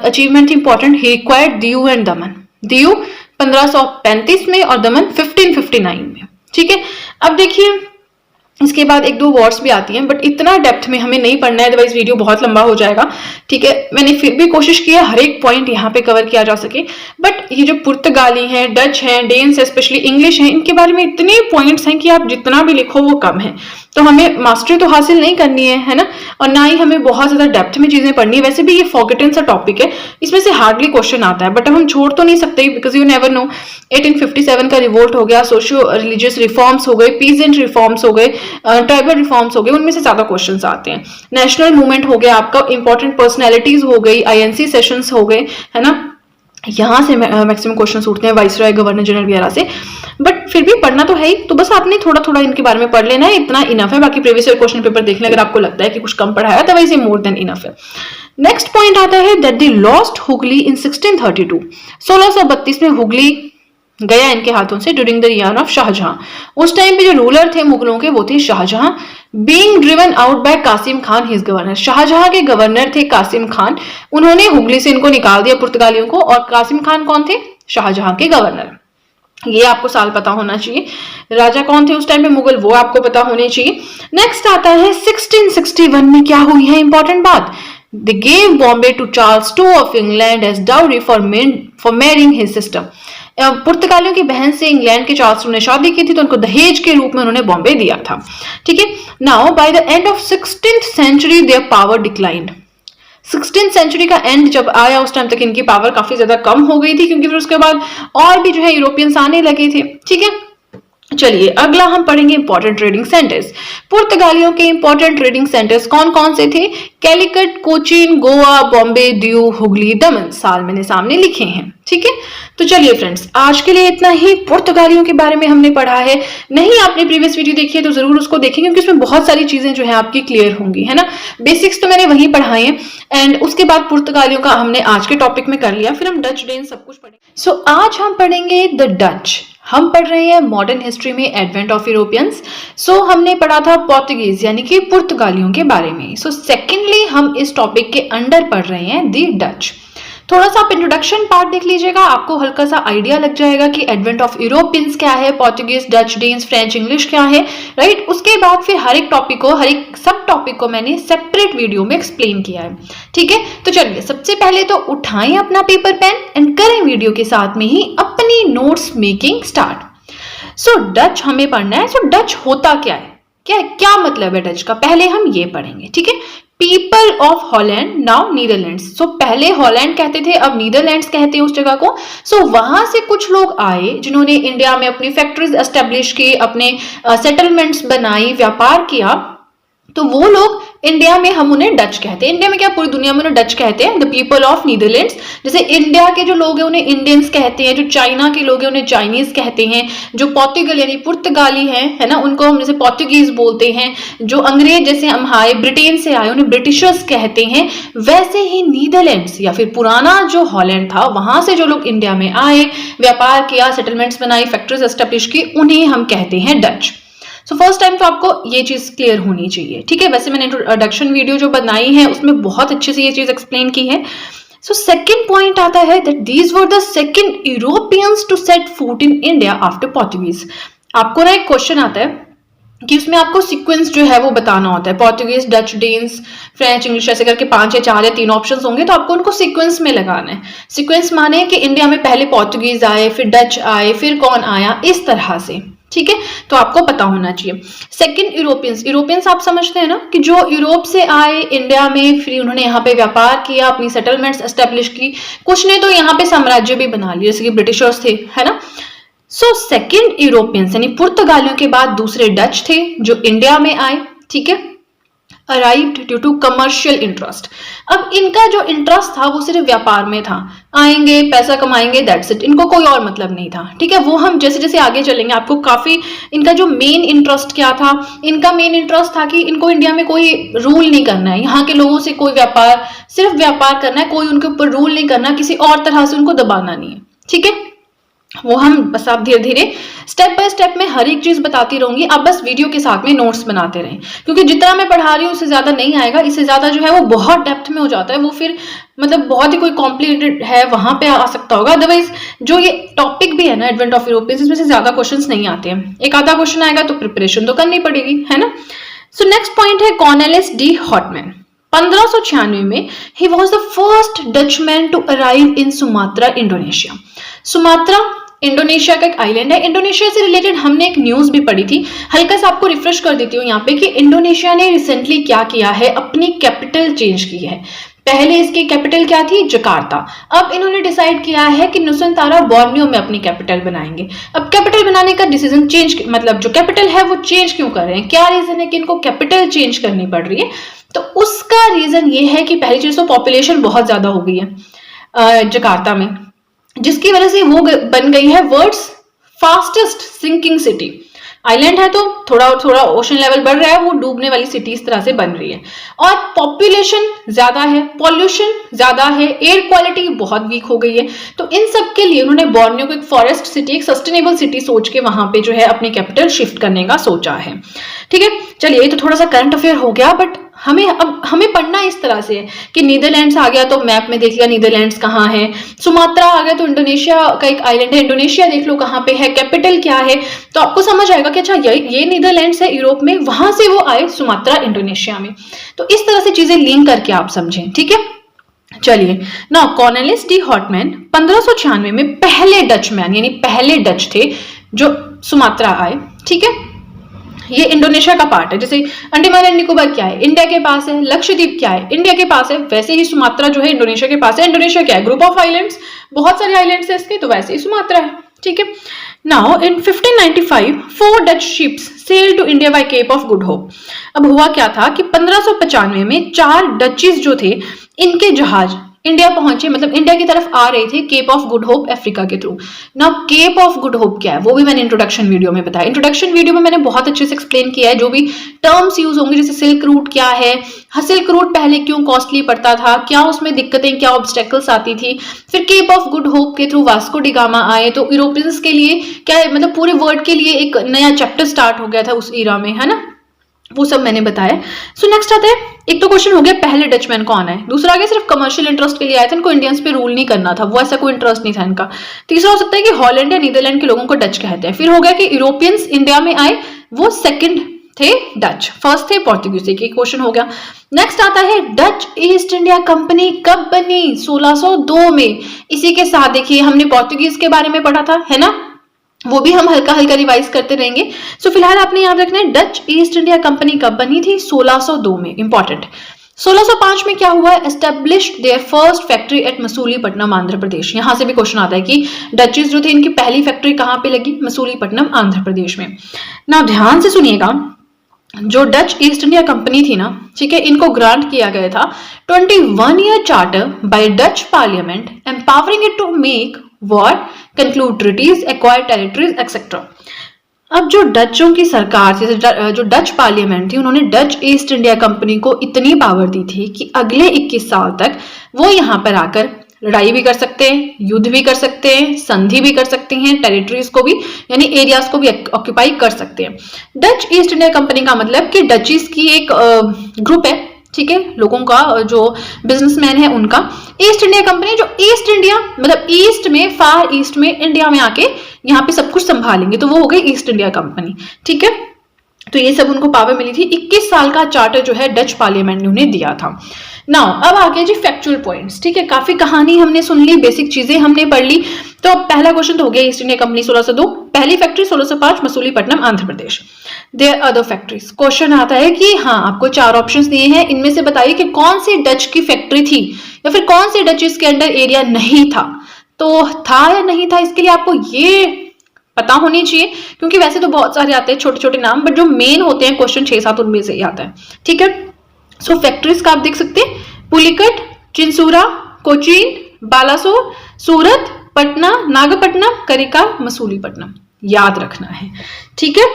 अचीवमेंट थी important? He required Diu and दमन। दीव 1535 में और दमन 1559 में, ठीक है। अब देखिए इसके बाद 1-2 वर्ड्स भी आती हैं, बट इतना डेप्थ में हमें नहीं पढ़ना है, अदरवाइज वीडियो बहुत लंबा हो जाएगा, ठीक है। मैंने फिर भी कोशिश की है हर एक पॉइंट यहाँ पे कवर किया जा सके। बट ये जो पुर्तगाली हैं, डच हैं, डेन्स है, स्पेशली इंग्लिश है, इनके बारे में इतने पॉइंट्स हैं कि आप जितना भी लिखो वो कम है। तो हमें मास्टरी तो हासिल नहीं करनी है ना, और ना ही हमें बहुत ज्यादा डेप्थ में चीजें पढ़नी है। वैसे भी ये फॉरगेटन सा टॉपिक है, इसमें से हार्डली क्वेश्चन आता है, बट अब हम छोड़ तो नहीं सकते, बिकॉज यू नेवर नो। 1857 का रिवोल्ट हो गया, सोशियो रिलीजियस रिफॉर्म्स हो गए, पीजेंट रिफॉर्म्स हो गए, ट्राइबल रिफॉर्म्स हो गए, उनमें से ज्यादा क्वेश्चंस आते हैं। नेशनल मूवमेंट हो गया आपका, इंपॉर्टेंट पर्सनैलिटीज हो गई, INC सेशंस हो गए, है ना, यहाँ से मैक्सिमम क्वेश्चन उठते हैं, वाइसरॉय, गवर्नर जनरल वगैरह से। बट फिर भी पढ़ना तो है ही, तो बस आपने थोड़ा थोड़ा इनके बारे में पढ़ लेना है, इतना इनफ है। बाकी प्रीवियस ईयर क्वेश्चन पेपर देख लें, अगर आपको लगता है कि कुछ कम पढ़ाया तो वैसे मोर देन इनफ है। नेक्स्ट पॉइंट आता है that they lost Hooghly in 1632। 1632 में हुगली गया इनके हाथों से during the reign of Shah Jahan. उस टाइम पे जो रूलर थे मुगलों के वो थे Shah Jahan, being driven out by Qasim Khan his governor. Shah Jahan के गवर्नर थे कासिम खान, उन्होंने हुगली से इनको निकाल दिया पुर्तगालियों को। और कासिम खान कौन थे? शाहजहां के गवर्नर। ये आपको साल पता होना चाहिए। राजा कौन थे उस टाइम पे मुगल, वो आपको पता होने चाहिए। नेक्स्ट आता है 1661 में क्या हुई है इंपॉर्टेंट बात। They gave Bombay to Charles II of England as dowry for marrying his sister. पुर्तगालियों की बहन से इंग्लैंड के चार्ल्स ने शादी की थी, तो उनको दहेज के रूप में उन्होंने बॉम्बे दिया था। ठीक है, now by the end of 16th century their power declined. 16th century का एंड जब आया उस टाइम तक इनकी पावर काफी ज्यादा कम हो गई थी, क्योंकि फिर उसके बाद और भी जो है यूरोपियंस आने लगे थे। ठीक है, चलिए अगला हम पढ़ेंगे इंपॉर्टेंट ट्रेडिंग सेंटर्स। पुर्तगालियों के इंपॉर्टेंट ट्रेडिंग सेंटर्स कौन कौन से थे? कैलिकट, कोचीन, गोवा, बॉम्बे, दीव, हुगली, दमन। साल मैंने सामने लिखे हैं। ठीक है, तो चलिए फ्रेंड्स, आज के लिए इतना ही। पुर्तगालियों के बारे में हमने पढ़ा है। नहीं आपने प्रीवियस वीडियो देखी है तो जरूर उसको देखें, क्योंकि उसमें बहुत सारी चीजें जो है आपकी क्लियर होंगी, है ना। बेसिक्स तो मैंने वहीं पढ़ाए हैं, एंड उसके बाद पुर्तगालियों का हमने आज के टॉपिक में कर लिया। फिर हम डच, डेन सब कुछ पढ़ेंगे। सो आज हम पढ़ेंगे द डच। हम पढ़ रहे हैं मॉडर्न हिस्ट्री में एडवेंट ऑफ यूरोपियंस। सो हमने पढ़ा था पोर्तुगीज यानी कि पुर्तगालियों के बारे में। सो सेकेंडली हम इस टॉपिक के अंडर पढ़ रहे हैं द डच। थोड़ा सा आप इंट्रोडक्शन पार्ट देख लीजिएगा, आपको हल्का सा आइडिया लग जाएगा कि एडवेंट ऑफ यूरोपियंस क्या है, Portuguese, Dutch, Danes, French, English क्या है, राइट। उसके बाद फिर हर एक टॉपिक को, हर एक सब टॉपिक को मैंने सेपरेट वीडियो में एक्सप्लेन किया है। ठीक है, तो चलिए सबसे पहले तो उठाएं अपना पेपर पेन एंड करें वीडियो के साथ में ही अपनी नोट्स मेकिंग स्टार्ट। सो डच हमें पढ़ना है। सो डच होता क्या है, क्या मतलब है डच का, पहले हम ये पढ़ेंगे। ठीक है, people of Holland now Netherlands. So पहले हॉलैंड कहते थे, अब नीदरलैंड्स कहते हैं उस जगह को। सो वहां से कुछ लोग आए जिन्होंने इंडिया में अपनी फैक्ट्रीज एस्टेब्लिश की, अपने सेटलमेंट्स बनाई, व्यापार किया। तो वो लोग इंडिया में हम उन्हें डच कहते हैं। इंडिया में क्या, पूरी दुनिया में उन्हें डच कहते हैं, द पीपल ऑफ नीदरलैंड्स। जैसे इंडिया के जो लोग हैं उन्हें इंडियंस कहते हैं, जो चाइना के लोग हैं उन्हें चाइनीज कहते हैं, जो पोर्तुगल यानी पुर्तगाली हैं, है ना, उनको हम जैसे पोर्तुगीज बोलते हैं। जो अंग्रेज जैसे हम आए, ब्रिटेन से आए, उन्हें ब्रिटिशर्स कहते हैं। वैसे ही नीदरलैंड्स या फिर पुराना जो हॉलैंड था, वहां से जो लोग इंडिया में आए, व्यापार किया, सेटलमेंट्स बनाई, फैक्ट्रीज एस्टेब्लिश की, उन्हें हम कहते हैं डच। सो फर्स्ट टाइम तो आपको ये चीज क्लियर होनी चाहिए। ठीक है, वैसे मैंने इंट्रोडक्शन वीडियो जो बनाई है उसमें बहुत अच्छे से ये चीज एक्सप्लेन की है। सो सेकंड पॉइंट आता है that these were the second Europeans to set foot in India after Portuguese. आपको ना एक क्वेश्चन आता है कि उसमें आपको सीक्वेंस जो है वो बताना होता है। Portuguese, Dutch, Danes, French, English, ऐसे करके 5 या 4 या 3 ऑप्शंस होंगे, तो आपको उनको सीक्वेंस में लगाना है। सीक्वेंस माने कि इंडिया में पहले पोर्तुगीज आए, फिर डच आए, फिर कौन आया, इस तरह से। ठीक है, तो आपको पता होना चाहिए। सेकंड यूरोपियंस आप समझते हैं ना, कि जो यूरोप से आए इंडिया में, फिर उन्होंने यहाँ पे व्यापार किया, अपनी सेटलमेंट्स एस्टेब्लिश की, कुछ ने तो यहाँ पे साम्राज्य भी बना लिया, जैसे कि ब्रिटिशर्स थे, है ना। सो सेकंड यूरोपियंस यानी पुर्तगालियों के बाद दूसरे डच थे जो इंडिया में आए। ठीक है, arrived due to commercial interest. अब इनका जो इंटरेस्ट था वो सिर्फ व्यापार में था, आएंगे पैसा कमाएंगे, दैट्स इट, इनको कोई और मतलब नहीं था। ठीक है, वो हम जैसे जैसे आगे चलेंगे आपको काफी, इनका जो मेन इंटरेस्ट क्या था, इनका मेन इंटरेस्ट था कि इनको इंडिया में कोई रूल नहीं करना है, यहाँ के लोगों से कोई व्यापार, सिर्फ व्यापार करना है, कोई उनके ऊपर रूल नहीं करना, किसी और तरह से उनको दबाना नहीं है। ठीक है, वो हम बस आप धीरे धीरे स्टेप बाय स्टेप में हर एक चीज बताती रहूंगी, आप बस वीडियो के साथ में नोट्स बनाते रहें, क्योंकि जितना मैं पढ़ा रही हूँ उससे ज्यादा नहीं आएगा, इससे ज्यादा जो है वो बहुत डेप्थ में हो जाता है, वो फिर मतलब बहुत ही कोई कॉम्प्लिकेटेड है वहां पे आ सकता होगा। अदरवाइज जो ये टॉपिक भी है ना एडवेंट ऑफ यूरोपियंस, इसमें से ज्यादा क्वेश्चंस नहीं आते हैं, एक आधा क्वेश्चन आएगा तो प्रिपरेशन तो करनी पड़ेगी, है ना। सो नेक्स्ट पॉइंट है कॉर्नेलिस डी हॉटमैन। 1596 में ही was the first Dutchman to arrive in Sumatra, Indonesia. Sumatra Indonesia का एक आइलैंड है। इंडोनेशिया से रिलेटेड हमने एक न्यूज भी पढ़ी थी, हल्का सा आपको रिफ्रेश कर देती हूँ यहाँ पे, कि इंडोनेशिया ने रिसेंटली क्या किया है, अपनी कैपिटल चेंज की है। पहले इसकी कैपिटल क्या थी, जकार्ता। अब इन्होंने डिसाइड किया है कि नुसंतारा बोर्नियो में अपनी कैपिटल बनाएंगे। अब कैपिटल बनाने का डिसीजन चेंज, मतलब जो कैपिटल है वो चेंज क्यों कर रहे हैं, क्या रीजन है कि इनको कैपिटल चेंज करनी पड़ रही है, तो उसका रीजन ये है कि पहली चीज तो पॉपुलेशन बहुत ज्यादा हो गई है जकार्ता में, जिसकी वजह से वो बन गई है world's fastest sinking city. Island है तो थोड़ा थोड़ा ओशन लेवल बढ़ रहा है, वो डूबने वाली सिटी इस तरह से बन रही है। और पॉपुलेशन ज्यादा है, पॉल्यूशन ज्यादा है, एयर क्वालिटी बहुत वीक हो गई है। तो इन सब के लिए उन्होंने बोर्नियो को एक फॉरेस्ट सिटी, एक सस्टेनेबल सिटी सोच के वहां पे जो है अपनी कैपिटल शिफ्ट करने का सोचा है। ठीक है, चलिए ये तो थोड़ा सा करंट अफेयर हो गया, बट हमें पढ़ना इस तरह से है कि नीदरलैंड्स आ गया तो मैप में देख लिया नीदरलैंड्स कहाँ है, सुमात्रा आ गया तो इंडोनेशिया का एक आइलैंड है, इंडोनेशिया देख लो कहाँ पे है, कैपिटल क्या है, तो आपको समझ आएगा कि अच्छा ये नीदरलैंड्स है यूरोप में, वहां से वो आए सुमात्रा इंडोनेशिया में। तो इस तरह से चीजें लिंक करके आप समझें। ठीक है, चलिए ना, कॉर्नेलियस डी हॉटमैन 1596 में पहले डचमैन यानी पहले डच थे जो सुमात्रा आए। ठीक है, ये इंडोनेशिया का पार्ट है। जैसे अंडमान एंड निकोबार क्या है, इंडिया के पास है। लक्षद्वीप क्या है, इंडिया के पास है। वैसे ही सुमात्रा जो है इंडोनेशिया के पास है। इंडोनेशिया क्या है, ग्रुप ऑफ आइलैंड्स, बहुत सारे आइलैंड्स है इसके, तो वैसे ही सुमात्रा है। ठीक है, now in 1595 4 Dutch ships sail to India by Cape of Good Hope. अब हुआ क्या था कि 1595 में 4 डचीज जो थे, इनके जहाज इंडिया पहुंचे, मतलब इंडिया की तरफ आ रहे थे Cape of Good Hope Africa के थ्रू। ना केप ऑफ गुड होप क्या है वो भी मैंने इंट्रोडक्शन वीडियो में बताया। इंट्रोडक्शन वीडियो में मैंने बहुत अच्छे से एक्सप्लेन किया है, जो भी टर्म्स यूज होंगे, जैसे सिल्क रूट क्या है, सिल्क रूट पहले क्यों कॉस्टली पड़ता था, क्या उसमें दिक्कतें, क्या ऑब्स्टेकल्स आती थी। फिर केप ऑफ गुड होप के थ्रू वास्को डी गामा आए, तो यूरोपियंस के लिए क्या है, मतलब पूरे वर्ल्ड के लिए एक नया चैप्टर स्टार्ट हो गया था उस ईरा में, है ना, वो सब मैंने बताया। सो नेक्स्ट आता है, एक तो क्वेश्चन हो गया पहले डचमैन कौन है, दूसरा आ गया सिर्फ कमर्शियल इंटरेस्ट के लिए आए थे, इनको इंडियंस पे रूल नहीं करना था, वो ऐसा कोई इंटरेस्ट नहीं था इनका। तीसरा हो सकता है कि हॉलैंड या नीदरलैंड के लोगों को डच कहते हैं। फिर हो गया कि यूरोपियंस इंडिया में आए, वो सेकंड थे डच, फर्स्ट थे पोर्तुगीज। एक क्वेश्चन हो गया। नेक्स्ट आता है डच ईस्ट इंडिया कंपनी कब बनी, 1602 में। इसी के साथ देखिए हमने पोर्तुगीज के बारे में पढ़ा था, है ना, वो भी हम हल्का हल्का रिवाइज करते रहेंगे। सो फिलहाल आपने याद रखना है डच ईस्ट इंडिया कंपनी कब बनी थी, 1602 में, इंपॉर्टेंट। 1605 में क्या हुआ, established their first factory at Masulipatnam Andhra Pradesh. यहां से भी क्वेश्चन आता है कि डचीज जो थे इनकी पहली फैक्ट्री कहां पे लगी, मसूलीपट्टनम आंध्र प्रदेश में। ना ध्यान से सुनिएगा, जो डच ईस्ट इंडिया कंपनी थी ना, ठीक है, इनको ग्रांट किया गया था 21 year charter by Dutch parliament empowering it to make war, conclude treaties, acquire territories etcetera. अब जो डचों की सरकार थी, जो डच पार्लियामेंट थी, उन्होंने डच ईस्ट इंडिया कंपनी को इतनी पावर दी थी कि अगले 21 साल तक वो यहाँ पर आकर लड़ाई भी कर सकते हैं, युद्ध भी कर सकते हैं, संधि भी कर सकते हैं, टेरिटरीज को भी यानी एरियाज को भी ऑक्यूपाई कर सकते हैं। डच ईस्ट इंडिया कंपनी का मतलब कि डचीज की एक ग्रुप है, ठीक है, लोगों का, जो बिजनेसमैन है उनका। ईस्ट इंडिया कंपनी जो ईस्ट इंडिया मतलब ईस्ट में, फार ईस्ट में, इंडिया में आके यहाँ पे सब कुछ संभालेंगे, तो वो हो गई ईस्ट इंडिया कंपनी। ठीक है, तो ये सब उनको पावर मिली थी। 21 साल का चार्टर जो है डच पार्लियामेंट ने उन्हें दिया था। नाउ अब आगे जी फैक्चुअल पॉइंट्स। ठीक है, काफी कहानी हमने सुन ली, बेसिक चीजें हमने पढ़ ली। तो पहला क्वेश्चन तो हो गया ईस्ट इंडिया कंपनी 1602, पहली factory 1605 Masulipatnam Andhra Pradesh. Their other factories. Question आता है कि हाँ, आपको 4 ऑप्शंस दिए हैं, इनमें से बताइए कि कौन सी डच की फैक्ट्री थी या फिर कौन सी डच के अंडर एरिया नहीं था। तो था या नहीं था, इसके लिए आपको ये पता होनी चाहिए, क्योंकि वैसे तो बहुत सारे आते हैं छोटे छोटे नाम, बट जो मेन होते हैं क्वेश्चन 6-7 उनमें से ही आता है। ठीक है, सो फैक्ट्रीज का आप देख सकते हैं, पुलिकट, चिंसूरा, कोचीन, बालासोर, सूरत, पटना, नागपट्टनम, करिका, मसूलीपट्टनम, याद रखना है। ठीक है,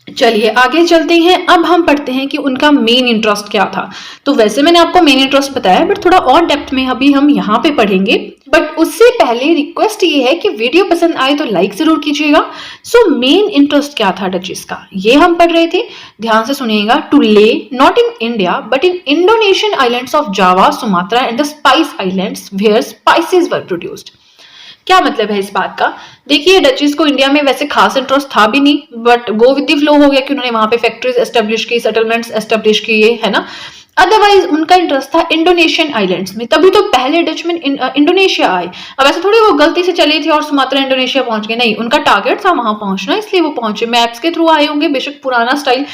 चलिए आगे चलते हैं। अब हम पढ़ते हैं कि उनका मेन इंटरेस्ट क्या था। तो वैसे मैंने आपको मेन इंटरेस्ट बताया, बट थोड़ा और डेप्थ में अभी हम यहाँ पे पढ़ेंगे। बट उससे पहले रिक्वेस्ट ये है कि वीडियो पसंद आए तो लाइक जरूर कीजिएगा। सो मेन इंटरेस्ट क्या था डचीज का, ये हम पढ़ रहे थे, ध्यान से सुनिएगा। To lay not in India but in Indonesian islands of Java, Sumatra and the spice islands where spices were produced. क्या मतलब है इस बात का, देखिए डचीज को इंडिया में वैसे खास इंटरेस्ट था भी नहीं, but go with the flow हो गया कि उन्होंने वहां पे फैक्ट्रीज एस्टेब्लिश की, सेटलमेंट्स एस्टेब्लिश किए, है ना। अदरवाइज उनका इंटरेस्ट था इंडोनेशियन आइलैंड्स में, तभी तो पहले डचमैन इंडोनेशिया आए। अब ऐसे थोड़ी वो गलती से चले थे और सुमात्रा इंडोनेशिया पहुंच गए, नहीं, उनका टारगेट था वहां पहुंचना, इसलिए वो पहुंचे। मैप्स के थ्रू आए होंगे, बेशक पुराना स्टाइल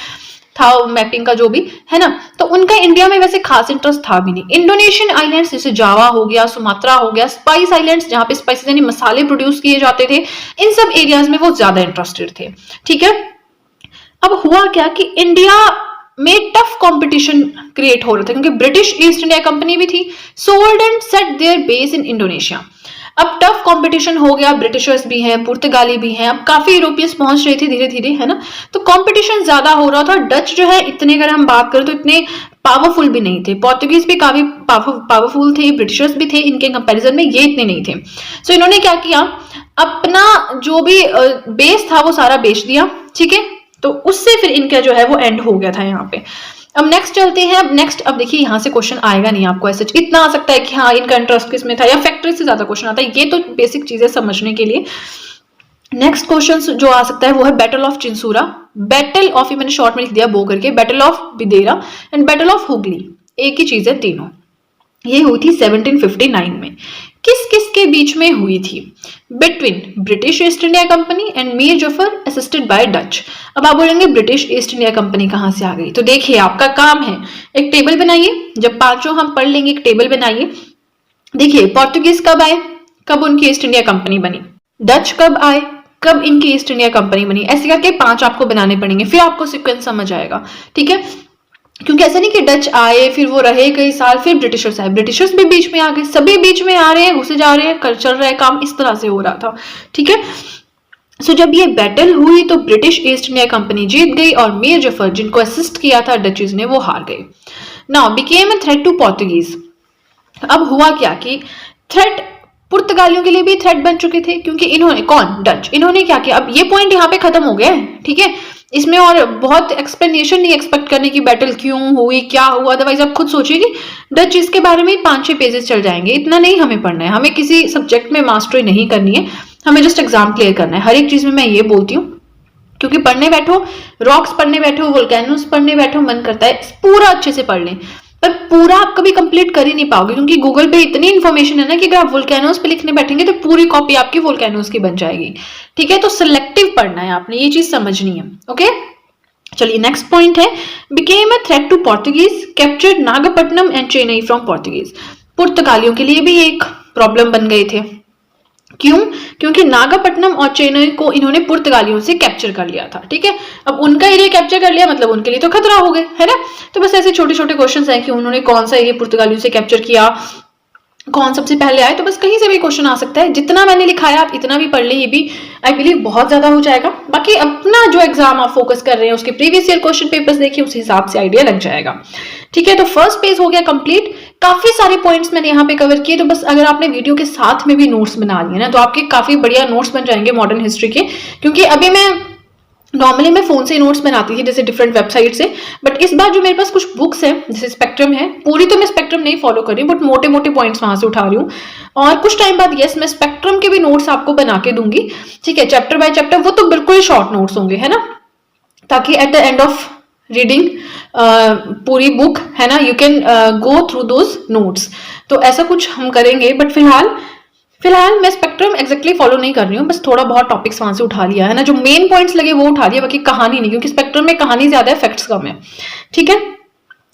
था मैपिंग का जो भी है ना, तो उनका इंडिया में वैसे खास इंटरेस्ट था भी नहीं। इंडोनेशियन आइलैंड्स जैसे जावा हो गया, सुमात्रा हो गया, स्पाइस आइलैंड्स जहां पे स्पाइसेस यानी मसाले प्रोड्यूस किए जाते थे, इन सब एरियाज में वो ज्यादा इंटरेस्टेड थे। ठीक है, अब हुआ क्या कि इंडिया में टफ कंपटीशन क्रिएट हो रहा था, क्योंकि ब्रिटिश ईस्ट इंडिया कंपनी भी थी, sold and set there base in Indonesia. अब टफ कंपटीशन हो गया, ब्रिटिशर्स भी हैं, पुर्तगाली भी हैं, अब काफी यूरोपियंस पहुंच रहे थे धीरे धीरे, है ना, तो कंपटीशन ज्यादा हो रहा था। डच जो है इतने, अगर हम बात करें तो इतने पावरफुल भी नहीं थे, पोर्तुगीज भी काफी पावरफुल थे, ब्रिटिशर्स भी थे, इनके कंपैरिजन में ये इतने नहीं थे। सो इन्होंने क्या किया, अपना जो भी बेस था वो सारा बेच दिया। ठीक है, तो उससे फिर इनका जो है वो एंड हो गया था यहाँ पे। अब नेक्स्ट चलते हैं। अब देखिए यहाँ से क्वेश्चन आएगा नहीं आपको, ऐसे इतना आ सकता है कि हाँ इनका इंटरेस्ट किसमें था, या फैक्ट्री से ज्यादा क्वेश्चन आता है, ये तो बेसिक चीजें समझने के लिए। नेक्स्ट क्वेश्चन जो आ सकता है वो है battle of Chinsura, battle of, मैंने शॉर्ट में लिख दिया बो करके, battle of Bidera and battle of Hooghly, एक ही चीज है तीनों। ये हुई थी 1759 में। किस किस के बीच में हुई थी? Between British east India company and Mir Zafar assisted by Dutch. अब आप बोलेंगे ब्रिटिश ईस्ट इंडिया कंपनी कहां से आ गई? तो देखिए आपका काम है, एक टेबल बनाइए, जब पांचों हम पढ़ लेंगे एक टेबल बनाइए। देखिए पोर्तुगीज कब आए, कब उनकी ईस्ट इंडिया कंपनी बनी, डच कब आए, कब इनकी ईस्ट इंडिया कंपनी बनी, ऐसे करके 5 आपको बनाने पड़ेंगे, फिर आपको सीक्वेंस समझ आएगा। ठीक है, क्योंकि ऐसा नहीं कि डच आए फिर वो रहे कई साल फिर ब्रिटिशर्स आए, ब्रिटिशर्स भी बीच में आ गए, सभी बीच में आ रहे हैं, घुसे जा रहे हैं, चल रहा है काम, इस तरह से हो रहा था। ठीक है, सो जब ये बैटल हुई तो ब्रिटिश ईस्ट इंडिया कंपनी जीत गई और मीर जफर जिनको असिस्ट किया था डचीज ने वो हार गए। Now became a threat to Portuguese. अब हुआ क्या कि थ्रेट पुर्तगालियों के लिए भी थ्रेट बन चुके थे, क्योंकि इन्होंने, कौन, डच, इन्होंने क्या किया, अब ये पॉइंट यहाँ पे खत्म हो गया है। ठीक है, इसमें और बहुत एक्सप्लेनेशन नहीं एक्सपेक्ट करने की, बैटल क्यों हुई, क्या हुआ, अदरवाइज आप खुद सोचिए डच इसके बारे में 5-6 पेजेस चल जाएंगे, इतना नहीं हमें पढ़ना है, हमें किसी सब्जेक्ट में मास्टरी नहीं करनी है, हमें जस्ट एग्जाम क्लियर करना है। हर एक चीज में मैं ये बोलती हूँ, क्योंकि पढ़ने बैठो, रॉक्स पढ़ने बैठो, वोल्केनोस पढ़ने बैठो, मन करता है पूरा अच्छे से पढ़ लें, पर पूरा आप कभी कंप्लीट कर ही नहीं पाओगे, क्योंकि गूगल पे इतनी इन्फॉर्मेशन है ना कि अगर आप वोल्केनोस पे लिखने बैठेंगे तो पूरी कॉपी आपकी वोल्केनोस की बन जाएगी। ठीक है, तो सिलेक्टिव पढ़ना है आपने, ये चीज समझनी है। ओके, चलिए नेक्स्ट पॉइंट है, became a threat to Portuguese, captured Nagapattinam and Chennai from Portuguese. पुर्तगालियों के लिए भी एक प्रॉब्लम बन गए थे। क्यों? क्योंकि नागपट्टनम और चेन्नई को इन्होंने पुर्तगालियों से कैप्चर कर लिया था। ठीक है, अब उनका एरिया कैप्चर कर लिया मतलब उनके लिए तो खतरा हो गए, है ना। तो बस ऐसे छोटे छोटे क्वेश्चंस हैं कि उन्होंने कौन सा एरिया पुर्तगालियों से कैप्चर किया, कौन सबसे पहले आए, तो बस कहीं से भी क्वेश्चन आ सकता है। जितना मैंने लिखा है आप इतना भी पढ़ लें, ये भी आई बिलीव बहुत ज्यादा हो जाएगा। बाकी अपना जो एग्जाम आप फोकस कर रहे हैं उसके प्रीवियस ईयर क्वेश्चन पेपर्स देखिए, उस हिसाब से आइडिया लग जाएगा। ठीक है, तो फर्स्ट पेज हो गया कंप्लीट। काफी सारे पॉइंट्स मैंने यहाँ पे कवर किए, तो बस अगर आपने वीडियो के साथ में भी नोट्स बना लिए ना तो आपके काफी बढ़िया नोट्स बन जाएंगे मॉडर्न हिस्ट्री के। क्योंकि अभी नॉर्मली मैं फोन से नोट्स बनाती थी जैसे डिफरेंट वेबसाइट से, बट इस बार जो मेरे पास कुछ बुक्स हैं जैसे स्पेक्ट्रम है, पूरी तो मैं स्पेक्ट्रम नहीं फॉलो कर रही हूँ बट मोटे मोटे पॉइंट्स वहां से उठा रही हूँ, और कुछ टाइम बाद यस मैं स्पेक्ट्रम के भी नोट्स आपको बना के दूंगी। ठीक है, चैप्टर बाय चैप्टर, वो तो बिल्कुल शॉर्ट नोट्स होंगे, है ना, ताकि at the end of reading पूरी बुक, है ना, you can go through those notes. तो ऐसा कुछ हम करेंगे, बट फिलहाल मैं स्पेक्ट्रम एग्जैक्टली फॉलो नहीं कर रही हूँ, बस थोड़ा बहुत टॉपिक्स वहां से उठा लिया है ना, जो मेन पॉइंट्स लगे वो उठा लिया, बाकी कहानी नहीं, क्योंकि स्पेक्ट्रम में कहानी ज्यादा है, फैक्ट्स कम है। ठीक है,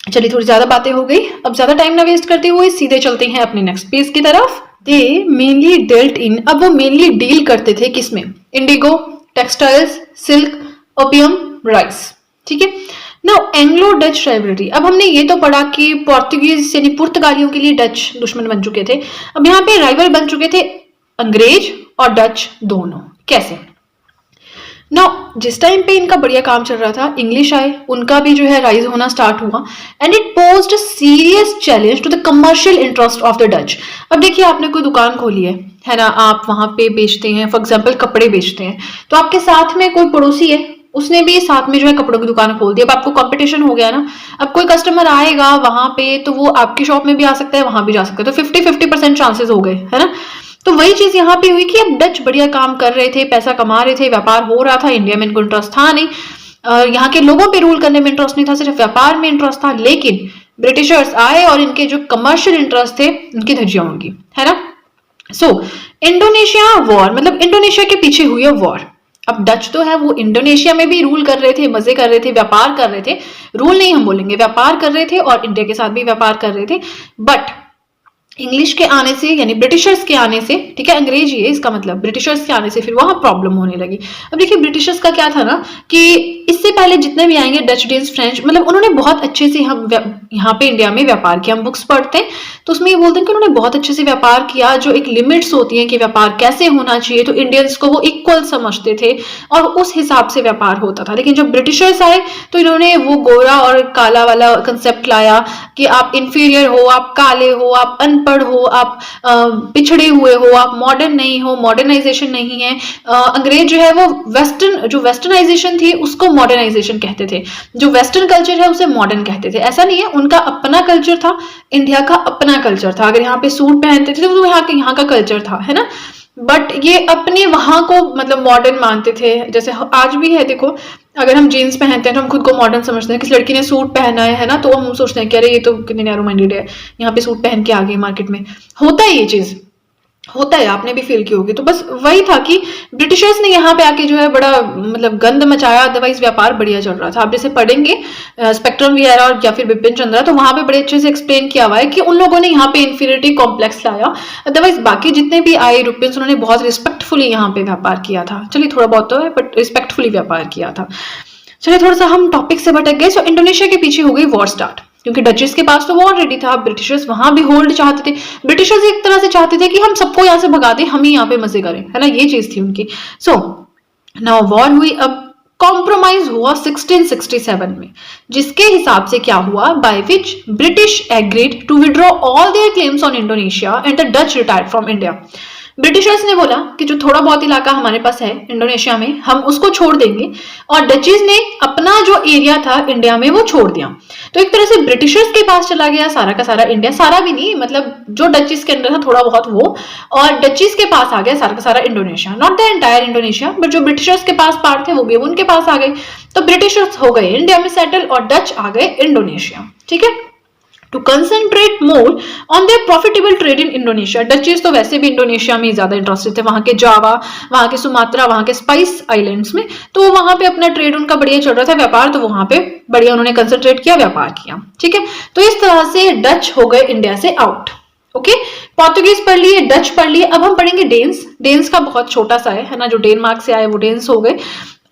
चलिए थोड़ी ज्यादा बातें हो गई, अब ज्यादा टाइम ना वेस्ट करते हुए सीधे चलते हैं अपने नेक्स्ट पेज की तरफ। दे मेनली डेल्ट इन, अब वो मेनली डील करते थे किसमें, Indigo, textiles, silk, opium, rice. ठीक है, नाउ एंग्लो डच राइवलरी, अब हमने ये तो पढ़ा कि पोर्तुगीज यानी पुर्तगालियों के लिए डच दुश्मन बन चुके थे, अब यहाँ पे राइवल बन चुके थे अंग्रेज और डच दोनों। कैसे? नाउ जिस टाइम पे इनका बढ़िया काम चल रहा था, इंग्लिश आए, उनका भी जो है राइज होना स्टार्ट हुआ, and it posed a serious challenge to the commercial interest of the Dutch. अब देखिए आपने कोई दुकान खोली है ना, आप वहां पे बेचते हैं, फॉर एग्जाम्पल कपड़े बेचते हैं, तो आपके साथ में कोई पड़ोसी है, उसने भी साथ में जो है कपड़ों की दुकान खोल दी, अब आपको कंपटीशन हो गया ना, अब कोई कस्टमर आएगा वहां पे तो वो आपकी शॉप में भी आ सकता है, वहां भी जा सकता है, तो 50-50% चांसेस हो गए, है ना। तो वही चीज यहाँ पे हुई कि अब डच बढ़िया काम कर रहे थे, पैसा कमा रहे थे, व्यापार हो रहा था, इंडिया में इनको इंटरेस्ट था नहीं, यहाँ के लोगों पे रूल करने में इंटरेस्ट नहीं था, सिर्फ व्यापार में इंटरेस्ट था, लेकिन ब्रिटिशर्स आए और इनके जो कमर्शियल इंटरेस्ट थे उनकी धज्जियां उड़गी, है ना। सो इंडोनेशिया वॉर, मतलब इंडोनेशिया के पीछे हुई है वॉर। अब डच तो है वो इंडोनेशिया में भी रूल कर रहे थे, मजे कर रहे थे, व्यापार कर रहे थे, रूल नहीं हम बोलेंगे, व्यापार कर रहे थे और इंडिया के साथ भी व्यापार कर रहे थे, बट इंग्लिश के आने से यानी ब्रिटिशर्स के आने से, ठीक है, अंग्रेज ही है इसका मतलब, ब्रिटिशर्स के आने से फिर वहां प्रॉब्लम होने लगी। अब देखिए ब्रिटिशर्स का क्या था ना कि इससे पहले जितने भी आएंगे डच, डेन्स, फ्रेंच, मतलब उन्होंने बहुत अच्छे से हम यहाँ पे इंडिया में व्यापार किया। हम बुक्स पढ़ते हैं तो उसमें ये बोलते हैं कि उन्होंने बहुत अच्छे से व्यापार किया, जो एक लिमिट्स होती है कि व्यापार कैसे होना चाहिए, तो इंडियंस को वो इक्वल समझते थे और उस हिसाब से व्यापार होता था। लेकिन जब ब्रिटिशर्स आए तो इन्होंने वो गोरा और काला वाला कंसेप्ट लाया कि आप इंफीरियर हो, आप काले हो, आप अनपढ़ हो, आप पिछड़े हुए हो, आप मॉडर्न नहीं हो, मॉडर्नाइजेशन नहीं है। अंग्रेज जो है वो वेस्टर्नाइजेशन थी उसको मॉडर्नाइजेशन कहते थे, जो वेस्टर्न कल्चर है उसे मॉडर्न कहते थे। ऐसा नहीं है, उनका अपना कल्चर था, इंडिया का अपना कल्चर था। अगर यहाँ पे सूट पहनते थे तो वो यहाँ का कल्चर था, है ना। बट ये अपने वहां को मतलब मॉडर्न मानते थे, जैसे आज भी है। देखो अगर हम जीन्स पहनते हैं तो हम खुद को मॉडर्न समझते हैं। किसी लड़की ने सूट पहना है ना, तो हम सोचते हैं कि अरे ये तो कितनी नैरो माइंडेड है, यहाँ पे सूट पहन के आ गई मार्केट में। होता है ये चीज, होता है, आपने भी फील की होगी। तो बस वही था कि ब्रिटिशर्स ने यहाँ पे आके जो है बड़ा मतलब गंद मचाया, अदरवाइज व्यापार बढ़िया चल रहा था। आप जैसे पढ़ेंगे स्पेक्ट्रम वियरा और या फिर बिपिन चंद्रा, तो वहां पे बड़े अच्छे से एक्सप्लेन किया हुआ है कि उन लोगों ने यहाँ पे इंफीरियरिटी कॉम्प्लेक्स लाया। अदरवाइज बाकी जितने भी आए यूरोपियंस, उन्होंने बहुत रिस्पेक्टफुली यहाँ पे व्यापार किया था। चलिए थोड़ा बहुत तो है बट रिस्पेक्टफुली व्यापार किया था। चलिए थोड़ा सा हम टॉपिक से भटक गए। सो इंडोनेशिया के पीछे हो गई वॉर स्टार्ट, क्योंकि डचेस के पास तो वो ऑलरेडी था। ब्रिटिशर्स वहां भी होल्ड चाहते थे। ब्रिटिशर्स एक तरह से चाहते थे कि हम सबको यहाँ से भगा दें, हम ही यहाँ पे मजे करें, है ना, ये चीज थी उनकी। सो नाउ वॉर हुई। अब कॉम्प्रोमाइज हुआ 1667 में, जिसके हिसाब से क्या हुआ, by which British agreed to withdraw all their claims on Indonesia and the Dutch retired from India. Britishers ने बोला कि जो थोड़ा बहुत इलाका हमारे पास है इंडोनेशिया में, हम उसको छोड़ देंगे, और डचीज ने अपना जो एरिया था इंडिया में वो छोड़ दिया। तो एक तरह से ब्रिटिशर्स के पास चला गया सारा का सारा इंडिया, सारा भी नहीं, मतलब जो डचीज के अंदर था थोड़ा बहुत वो, और डचीज के पास आ गया सारा का सारा Indonesia, not the entire Indonesia, but जो ब्रिटिशर्स के पास पार्ट थे वो भी उनके पास आ गए। तो ब्रिटिशर्स हो गए इंडिया में सेटल और डच आ गए इंडोनेशिया, ठीक है, to concentrate more on their profitable trade in Indonesia. डचीज तो वैसे भी इंडोनेशिया में ज्यादा इंटरेस्टेड थे, वहां के जावा, वहां के सुमात्रा, वहां के स्पाइस आइलैंड्स में, तो वहां पे अपना ट्रेड उनका बढ़िया चल रहा था, व्यापार, तो वहां पे बढ़िया उन्होंने कंसंट्रेट किया, व्यापार किया, ठीक है। तो इस तरह से डच हो गए इंडिया से आउट। ओके, पोर्तुगीज पढ़ लिए, डच पढ़ लिए। अब हम पढ़ेंगे डेन्स। डेन्स का बहुत छोटा सा है ना, जो डेनमार्क से आए वो डेन्स हो गए।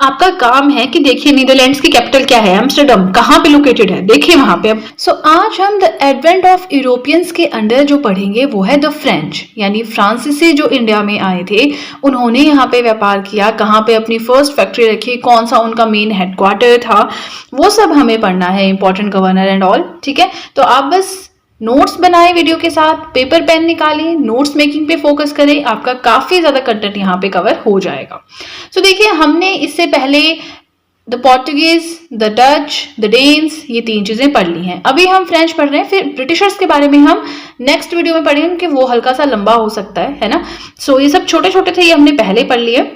आपका काम है कि देखिए नीदरलैंड्स की कैपिटल क्या है, एम्स्टर्डम, कहाँ पे लोकेटेड है, देखिए वहां पे। अब आज हम द एडवेंट ऑफ यूरोपियंस के अंडर जो पढ़ेंगे वो है द फ्रेंच, यानी फ्रांसीसी जो इंडिया में आए थे, उन्होंने यहाँ पे व्यापार किया, कहाँ पे अपनी फर्स्ट फैक्ट्री रखी, कौन सा उनका मेन हेडक्वार्टर था, वो सब हमें पढ़ना है, इंपॉर्टेंट गवर्नर एंड ऑल, ठीक है। तो आप बस नोट्स बनाए वीडियो के साथ, पेपर पेन निकालिए, नोट्स मेकिंग पे फोकस करें, आपका काफी ज्यादा कंटेंट यहाँ पे कवर हो जाएगा। सो देखिए, हमने इससे पहले the Portuguese, the Dutch, the Danes, ये 3 चीजें पढ़ ली हैं। अभी हम फ्रेंच पढ़ रहे हैं, फिर ब्रिटिशर्स के बारे में हम नेक्स्ट वीडियो में पढ़ेंगे कि वो हल्का सा लंबा हो सकता है ना। सो ये सब छोटे छोटे थे, ये हमने पहले पढ़ लिए।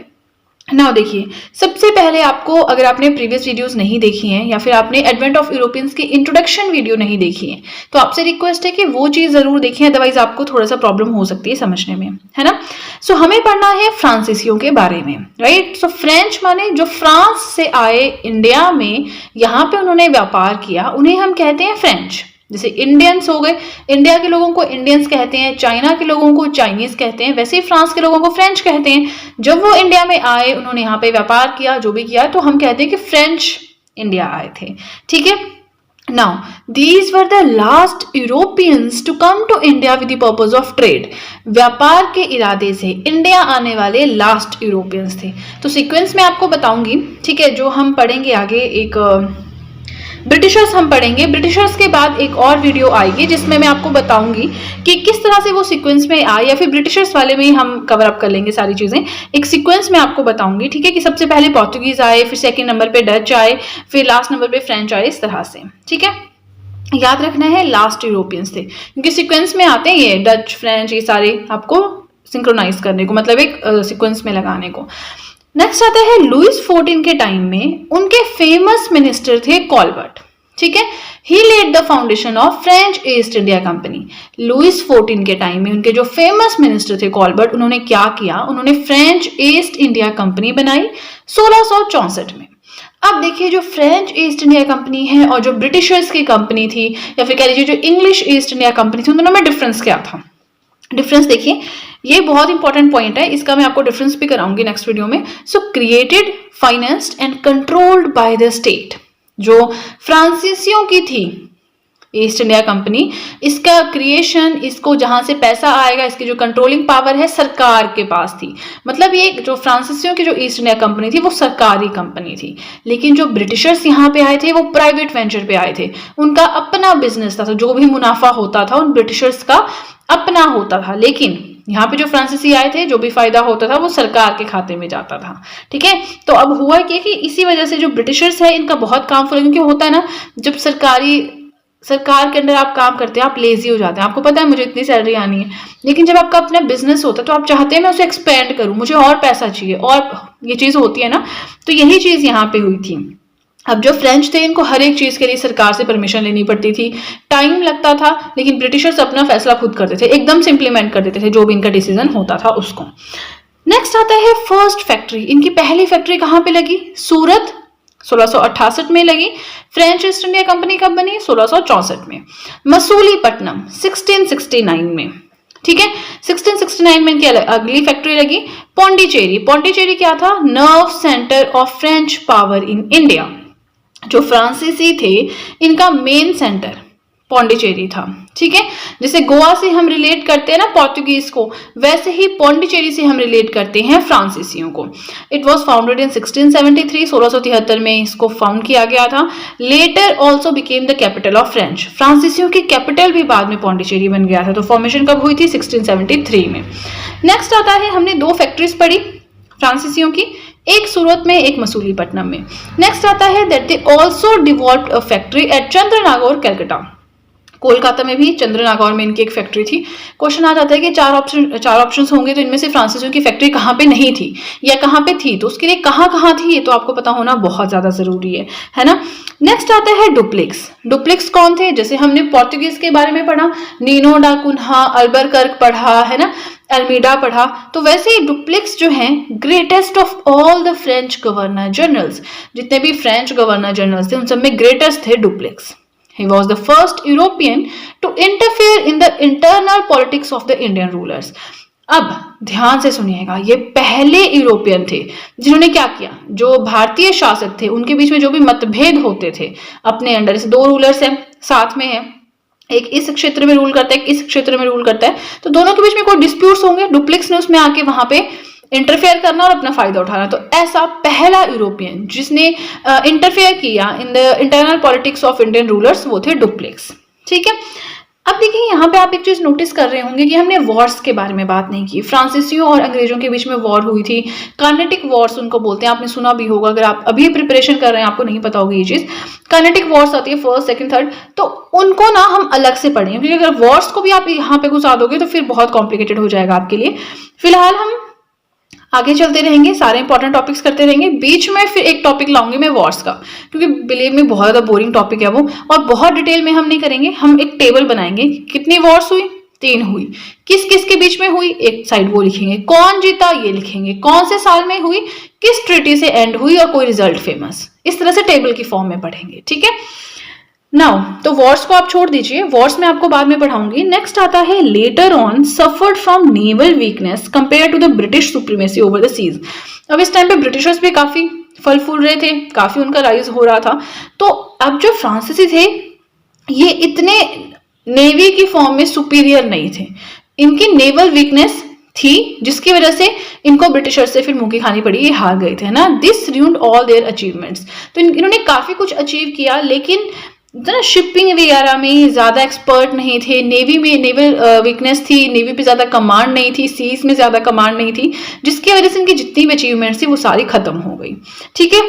ना देखिए, सबसे पहले आपको, अगर आपने प्रीवियस वीडियोस नहीं देखी हैं या फिर आपने एडवेंट ऑफ यूरोपियंस की इंट्रोडक्शन वीडियो नहीं देखी है, तो आपसे रिक्वेस्ट है कि वो चीज जरूर देखें, अदरवाइज आपको थोड़ा सा प्रॉब्लम हो सकती है समझने में, है ना। सो हमें पढ़ना है फ्रांसीसियों के बारे में, राइट। सो फ्रेंच माने जो फ्रांस से आए इंडिया में, यहाँ पे उन्होंने व्यापार किया, उन्हें हम कहते हैं फ्रेंच। जैसे इंडियंस हो गए, इंडिया के लोगों को इंडियंस कहते हैं, चाइना के लोगों को चाइनीज कहते हैं, वैसे ही फ्रांस के लोगों को फ्रेंच कहते हैं। जब वो इंडिया में आए, उन्होंने यहाँ पे व्यापार किया, जो भी किया, तो हम कहते हैं कि फ्रेंच इंडिया आए थे, ठीक है। Now these were the last Europeans to come to India with the purpose of trade. व्यापार के इरादे से इंडिया आने वाले लास्ट यूरोपियंस थे। तो सीक्वेंस में आपको बताऊंगी, ठीक है, जो हम पढ़ेंगे आगे, एक ब्रिटिशर्स हम पढ़ेंगे, ब्रिटिशर्स के बाद एक और वीडियो आएगी जिसमें मैं आपको बताऊंगी कि किस तरह से वो सीक्वेंस में आए, या फिर ब्रिटिशर्स वाले में ही हम कवर अप कर लेंगे सारी चीजें, एक सीक्वेंस में आपको बताऊंगी, ठीक है, कि सबसे पहले पोर्तुगीज आए, फिर सेकंड नंबर पे डच आए, फिर लास्ट नंबर पे फ्रेंच आए, इस तरह से, ठीक है। याद रखना है लास्ट यूरोपियंस थे, क्योंकि सीक्वेंस में आते हैं ये डच, फ्रेंच, ये सारे आपको सिंक्रोनाइज करने को, मतलब एक सीक्वेंस में लगाने को। नेक्स्ट आता है लुइस 14 के टाइम में उनके फेमस मिनिस्टर थे कॉलबर्ट, ठीक है। He laid the foundation of French East India Company. Louis 14 के टाइम में उनके जो फेमस मिनिस्टर थे कॉलबर्ट, उन्होंने क्या किया, उन्होंने फ्रेंच ईस्ट इंडिया कंपनी बनाई 1664 में। अब देखिए, जो फ्रेंच ईस्ट इंडिया कंपनी है और जो ब्रिटिशर्स की कंपनी थी, या फिर कह लीजिए जो इंग्लिश ईस्ट इंडिया कंपनी थी, उन दोनों में डिफरेंस क्या था। डिफरेंस देखिए, ये बहुत इंपॉर्टेंट पॉइंट है, इसका मैं आपको डिफरेंस भी कराऊंगी नेक्स्ट वीडियो में। So created, financed and controlled by the state. जो फ्रांसीसियों की थी ईस्ट इंडिया कंपनी, इसका क्रिएशन, इसको जहां से पैसा आएगा, इसकी जो कंट्रोलिंग पावर है सरकार के पास थी। मतलब ये जो फ्रांसीसियों की जो ईस्ट इंडिया कंपनी थी वो सरकारी कंपनी थी, लेकिन जो ब्रिटिशर्स यहाँ पे आए थे वो प्राइवेट वेंचर पे आए थे, उनका अपना बिजनेस था, तो जो भी मुनाफा होता था उन ब्रिटिशर्स का अपना होता था। लेकिन यहाँ पे जो फ्रांसीसी आए थे, जो भी फायदा होता था वो सरकार के खाते में जाता था, ठीक है। तो अब हुआ कि इसी वजह से जो ब्रिटिशर्स है इनका बहुत काम फुल, क्योंकि होता है ना, जब सरकारी सरकार के अंडर आप काम करते हैं, आप लेजी हो जाते हैं, आपको पता है मुझे इतनी सैलरी आनी है, लेकिन जब आपका अपना बिजनेस होता है तो आप चाहते हैं मैं उसे एक्सपेंड करूं, मुझे और पैसा चाहिए, और ये चीज होती है ना। तो यही चीज यहाँ पे हुई थी। अब जो फ्रेंच थे इनको हर एक चीज के लिए सरकार से परमिशन लेनी पड़ती थी, टाइम लगता था, लेकिन ब्रिटिशर्स अपना फैसला खुद करते थे, एकदम से इंप्लीमेंट कर देते थे जो भी इनका डिसीजन होता था उसको। नेक्स्ट आता है फर्स्ट फैक्ट्री। इनकी पहली फैक्ट्री कहाँ पे लगी? सूरत, 1668 में लगी। फ्रेंच ईस्ट इंडिया कंपनी कब बनी? 1664 में। मसूलीपट्टनम 1669 में, ठीक है। 1669 में इनकी अगली फैक्ट्री लगी। पौंडीचेरी, पौंडीचेरी क्या था? Nerve centre of French power in India. जो फ्रांसीसी थे इनका मेन सेंटर पौंडीचेरी था, ठीक है। जैसे गोवा से हम रिलेट करते हैं ना पोर्तुगीज को, वैसे ही पौंडीचेरी से हम रिलेट करते हैं फ्रांसीसियों को। इट वॉज फाउंडेड इन 1673, 1673 में इसको फाउंड किया गया था। Later also became the capital of French. फ्रांसीसियों की कैपिटल भी बाद में पौंडीचेरी बन गया था। तो फॉर्मेशन कब हुई थी? 1673 में। नेक्स्ट आता है, हमने 2 फैक्ट्रीज पढ़ी फ्रांसीसियों की, एक सूरत में, एक मसूलीपट्टनम में। नेक्स्ट आता है that they also devolved a factory at Chandernagore, Calcutta. Kolkata में भी चंद्रनागौर में इनकी एक फैक्ट्री थी। क्वेश्चन आ जाता है कि चार ऑप्शंस होंगे, तो इनमें से फ्रांसीसियों की फैक्ट्री कहाँ पे नहीं थी या कहाँ पे थी, तो उसके लिए कहाँ थी ये तो आपको पता होना बहुत ज्यादा जरूरी है ना। नेक्स्ट आता है डुप्लेक्स। डुप्लेक्स कौन थे? जैसे हमने पोर्तुगीज के बारे में पढ़ा, नीनो डा कुन्हा, अल्बरकर्क पढ़ा है ना, एल्मीडा पढ़ा, तो वैसे ही डुप्लेक्स जो हैं greatest of all the French governor generals. जितने भी फ्रेंच गवर्नर जनरल्स थे उन सब में ग्रेटेस्ट थे duplex. He was the first European to interfere in the internal politics of the Indian rulers. अब ध्यान से सुनिएगा, ये पहले यूरोपियन थे जिन्होंने क्या किया, जो भारतीय शासक थे उनके बीच में जो भी मतभेद होते थे अपने अंडर, जैसे 2 रूलर्स हैं साथ में है, एक इस क्षेत्र में रूल करता है, एक इस क्षेत्र में रूल करता है, तो दोनों के बीच में कोई डिस्प्यूट्स होंगे, डुप्लेक्स ने उसमें आके वहां पे इंटरफेयर करना और अपना फायदा उठाना। तो ऐसा पहला यूरोपियन जिसने इंटरफेयर किया in the internal politics of Indian rulers वो थे डुप्लेक्स, ठीक है। अब देखिए यहाँ पे आप एक चीज नोटिस कर रहे होंगे कि हमने वॉर्स के बारे में बात नहीं की। फ्रांसीसियों और अंग्रेजों के बीच में वॉर हुई थी, कार्नेटिक वॉर्स उनको बोलते हैं, आपने सुना भी होगा, अगर आप अभी प्रिपरेशन कर रहे हैं आपको नहीं पता होगी ये चीज। कार्नेटिक वॉर्स आती है फर्स्ट, सेकंड, थर्ड, तो उनको ना हम अलग से पढ़ेंगे, क्योंकि अगर वॉर्स को भी आप यहाँ पे घुसा दोगे तो फिर बहुत कॉम्प्लिकेटेड हो जाएगा आपके लिए। फिलहाल हम आगे चलते रहेंगे, सारे इंपॉर्टेंट टॉपिक्स करते रहेंगे, बीच में फिर एक टॉपिक लाऊंगी मैं वॉर्स का, क्योंकि बिलीव में बहुत ज्यादा बोरिंग टॉपिक है वो, और बहुत डिटेल में हम नहीं करेंगे। हम एक टेबल बनाएंगे, कितनी वॉर्स हुई? 3 हुई, किस किस के बीच में हुई, एक साइड वो लिखेंगे, कौन जीता ये लिखेंगे, कौन से साल में हुई, किस ट्रीटी से एंड हुई और कोई रिजल्ट फेमस, इस तरह से टेबल की फॉर्म में पढ़ेंगे, ठीक है। नाउ तो वॉर्स को आप छोड़ दीजिए, वॉर्स में आपको बाद में पढ़ाऊंगी। नेक्स्ट आता है later on suffered from naval weakness compared to the British supremacy over the seas. अब इस टाइम पे ब्रिटिशर्स भी काफी फल फूल रहे थे, काफी उनका राइज हो रहा था। तो अब जो फ्रांसीसी थे ये इतने नेवी की फॉर्म में सुपीरियर नहीं थे, इनकी नेवल वीकनेस थी जिसकी वजह से इनको ब्रिटिशर्स से फिर मुंह की खानी पड़ी, ये हार गए थे ना। This ruined all their achievements. तो इन्होंने काफी कुछ अचीव किया, लेकिन शिपिंग वगैरह में ज्यादा एक्सपर्ट नहीं थे, नेवी में नेवल वीकनेस थी, नेवी पे ज्यादा कमांड नहीं थी, सीज में ज्यादा कमांड नहीं थी, जिसकी वजह से इनकी जितनी भी अचीवमेंट्स थी वो सारी खत्म हो गई, ठीक है।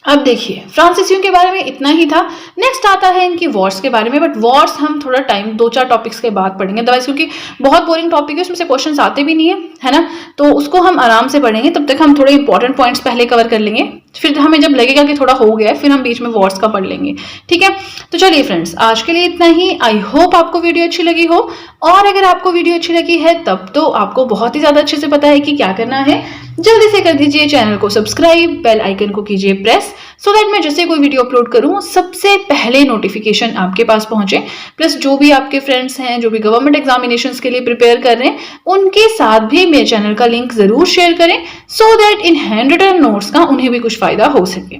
अब देखिए फ्रांसीसियों के बारे में इतना ही था। नेक्स्ट आता है इनकी वॉर्स के बारे में, बट वॉर्स हम थोड़ा टाइम 2-4 टॉपिक्स के बाद पढ़ेंगे, अदरवाइज क्योंकि बहुत बोरिंग टॉपिक है, उसमें से क्वेश्चंस आते भी नहीं है ना, तो उसको हम आराम से पढ़ेंगे। तब तक हम थोड़े इंपॉर्टेंट पॉइंट्स पहले कवर कर लेंगे, फिर हमें जब लगेगा कि थोड़ा हो गया है फिर हम बीच में वॉर्स का पढ़ लेंगे, ठीक है। तो चलिए फ्रेंड्स, आज के लिए इतना ही। आई होप आपको वीडियो अच्छी लगी हो, और अगर आपको वीडियो अच्छी लगी है तब तो आपको बहुत ही ज्यादा अच्छे से पता है कि क्या करना है। जल्दी से कर दीजिए चैनल को सब्सक्राइब, बेल आइकन को कीजिए प्रेस, सो दैट मैं जैसे कोई वीडियो अपलोड करूं सबसे पहले नोटिफिकेशन आपके पास पहुंचे। प्लस जो भी आपके फ्रेंड्स हैं जो भी गवर्नमेंट एग्जामिनेशंस के लिए प्रिपेयर कर रहे हैं उनके साथ भी मेरे चैनल का लिंक जरूर शेयर करें, so that in handwritten notes का उन्हें भी कुछ फायदा हो सके।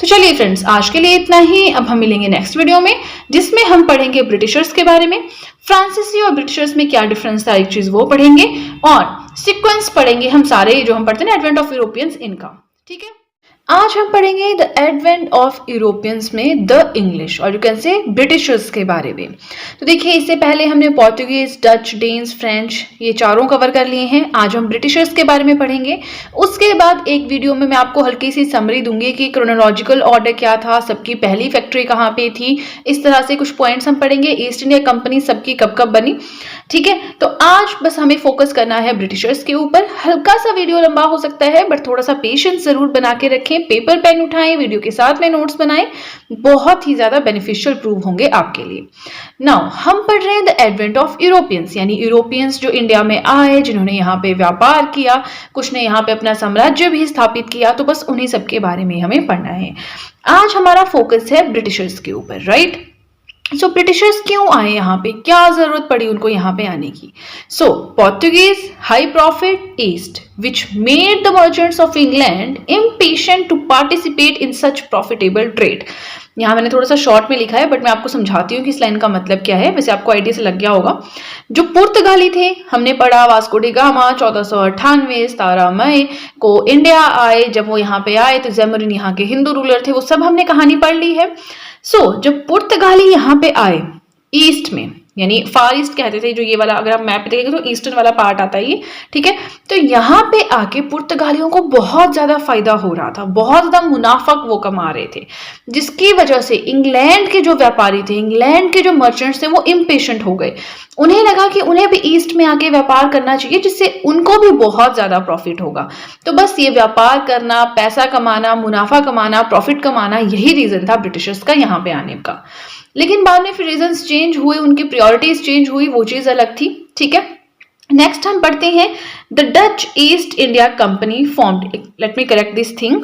तो चलिए फ्रेंड्स, आज के लिए इतना ही। अब हम मिलेंगे नेक्स्ट वीडियो में, जिसमें हम पढ़ेंगे ब्रिटिशर्स के बारे में, फ्रांसीसी और ब्रिटिशर्स में क्या डिफरेंस था एक चीज वो पढ़ेंगे, और सीक्वेंस पढ़ेंगे हम सारे जो हम पढ़ते हैं एडवेंट ऑफ यूरोपियंस इनका, ठीक है। आज हम पढ़ेंगे द एडवेंट ऑफ यूरोपियंस में द इंग्लिश और यू कैन से ब्रिटिशर्स के बारे में। तो देखिए इससे पहले हमने पोर्टुगीज, डच, डेन्स, फ्रेंच ये चारों कवर कर लिए हैं। आज हम ब्रिटिशर्स के बारे में पढ़ेंगे। उसके बाद एक वीडियो में मैं आपको हल्की सी समरी दूंगी कि क्रोनोलॉजिकल ऑर्डर क्या था, सबकी पहली फैक्ट्री कहाँ पे थी, इस तरह से कुछ पॉइंट्स हम पढ़ेंगे। ईस्ट इंडिया कंपनी सबकी कब कब बनी, ठीक है। तो आज बस हमें फोकस करना है ब्रिटिशर्स के ऊपर। हल्का सा वीडियो लंबा हो सकता है बट थोड़ा सा पेशेंस जरूर बना के रखें, पेपर पेन उठाएं, वीडियो के साथ में नोट्स बनाएं, बहुत ही ज्यादा बेनिफिशियल प्रूव होंगे आपके लिए। नाउ हम पढ़ रहे हैं द एडवेंट ऑफ यूरोपियंस, यानी यूरोपियंस जो इंडिया में आए, जिन्होंने यहाँ पे व्यापार किया, कुछ ने यहाँ पे अपना साम्राज्य भी स्थापित किया, तो बस उन्हीं सब के बारे में हमें पढ़ना है। आज हमारा फोकस है ब्रिटिशर्स के ऊपर, राइट। सो ब्रिटिशर्स क्यों आए यहाँ पे, क्या जरूरत पड़ी उनको यहाँ पे आने की। So Portuguese high profit east which made the merchants of England impatient to participate in such profitable trade. यहाँ मैंने थोड़ा सा शॉर्ट में लिखा है बट मैं आपको समझाती हूँ कि इस लाइन का मतलब क्या है, वैसे आपको आइडिया से लग गया होगा। जो पुर्तगाली थे, हमने पढ़ा वास्को डी गामा 1498 17 मई को इंडिया आए। जब वो यहाँ पे आए तो ज़ैमरिन यहाँ के हिंदू रूलर थे, वो सब हमने कहानी पढ़ ली है। सो जब पुर्तगाली यहाँ पे आए ईस्ट में, यानी फार ईस्ट कहते थे, जो ये वाला अगर आप मैप देखेंगे तो ईस्टर्न वाला पार्ट आता है ये, ठीक है। तो यहाँ पे आके पुर्तगालियों को बहुत ज्यादा फायदा हो रहा था, बहुत ज्यादा मुनाफा वो कमा रहे थे, जिसकी वजह से इंग्लैंड के जो व्यापारी थे, इंग्लैंड के जो मर्चेंट्स थे, वो इम्पेशेंट हो गए। उन्हें लगा कि उन्हें भी ईस्ट में आके व्यापार करना चाहिए, जिससे उनको भी बहुत ज्यादा प्रॉफिट होगा। तो बस ये व्यापार करना, पैसा कमाना, मुनाफा कमाना, प्रॉफिट कमाना, यही रीजन था ब्रिटिशर्स का यहाँ पे आने का। लेकिन बाद में फिर रीजंस चेंज हुए, उनकी प्रायोरिटीज चेंज हुई, वो चीज अलग थी, ठीक है। नेक्स्ट हम पढ़ते हैं the Dutch east India company formed. Let me correct this thing,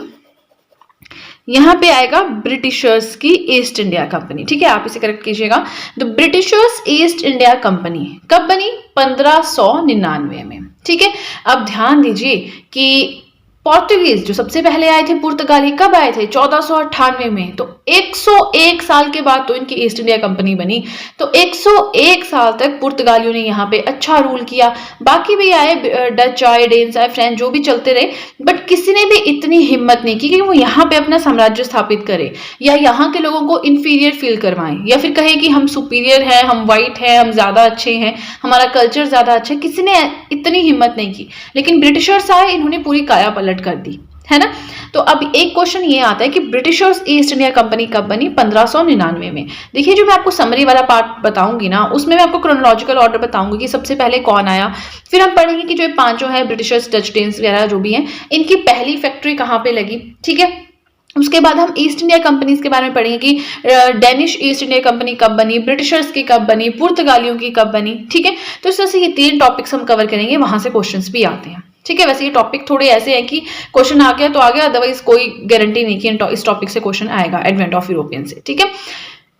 यहां पे आएगा ब्रिटिशर्स की ईस्ट इंडिया कंपनी, ठीक है, आप इसे करेक्ट कीजिएगा। The Britishers East India company कब बनी, 1599 में, ठीक है। अब ध्यान दीजिए कि पोर्टुगीज जो सबसे पहले आए थे, पुर्तगाली कब आए थे, 1498 में। तो 101 साल के बाद तो इनकी ईस्ट इंडिया कंपनी बनी। तो 101 साल तक पुर्तगालियों ने यहाँ पे अच्छा रूल किया। बाकी भी आए, डच आए, डेन्स आए, फ्रेंच, जो भी चलते रहे, बट किसी ने भी इतनी हिम्मत नहीं की कि वो यहाँ पे अपना साम्राज्य स्थापित करे या यहाँ के लोगों को इंफीरियर फील करवाएं या फिर कहे कि हम सुपीरियर हैं, हम वाइट हैं, हम ज्यादा अच्छे हैं, हमारा कल्चर ज्यादा अच्छा है। किसी ने इतनी हिम्मत नहीं की। लेकिन ब्रिटिशर्स आए, इन्होंने पूरी काया पलट कर दी, है ना। तो अब एक क्वेश्चन ये आता है कि ब्रिटिशर्स ईस्ट इंडिया कंपनी कब बनी, 1599 में। देखिए जो मैं आपको समरी वाला पार्ट बताऊंगी ना, उसमें मैं आपको क्रोनोलॉजिकल ऑर्डर बताऊंगी कि सबसे पहले कौन आया, फिर हम पढ़ेंगे कि जो पांचों है ब्रिटिशर्स, डच, डेन्स वगैरह जो भी हैं, इनकी पहली फैक्ट्री कहाँ पे लगी, ठीक है। उसके बाद हम ईस्ट इंडिया कंपनीज के बारे में पढ़ेंगे कि डेनिश ईस्ट इंडिया कंपनी कब बनी, ब्रिटिशर्स की कब बनी, पुर्तगालियों की कब बनी, ठीक है। तो इस तरह से ये 3 टॉपिक्स हम कवर करेंगे, वहां से क्वेश्चंस भी आते हैं, ठीक है। वैसे ये टॉपिक थोड़े ऐसे हैं कि क्वेश्चन आ गया तो आ गया, अदरवाइज कोई गारंटी नहीं कि इस टॉपिक से क्वेश्चन आएगा एडवेंट ऑफ यूरोपियन से, ठीक है।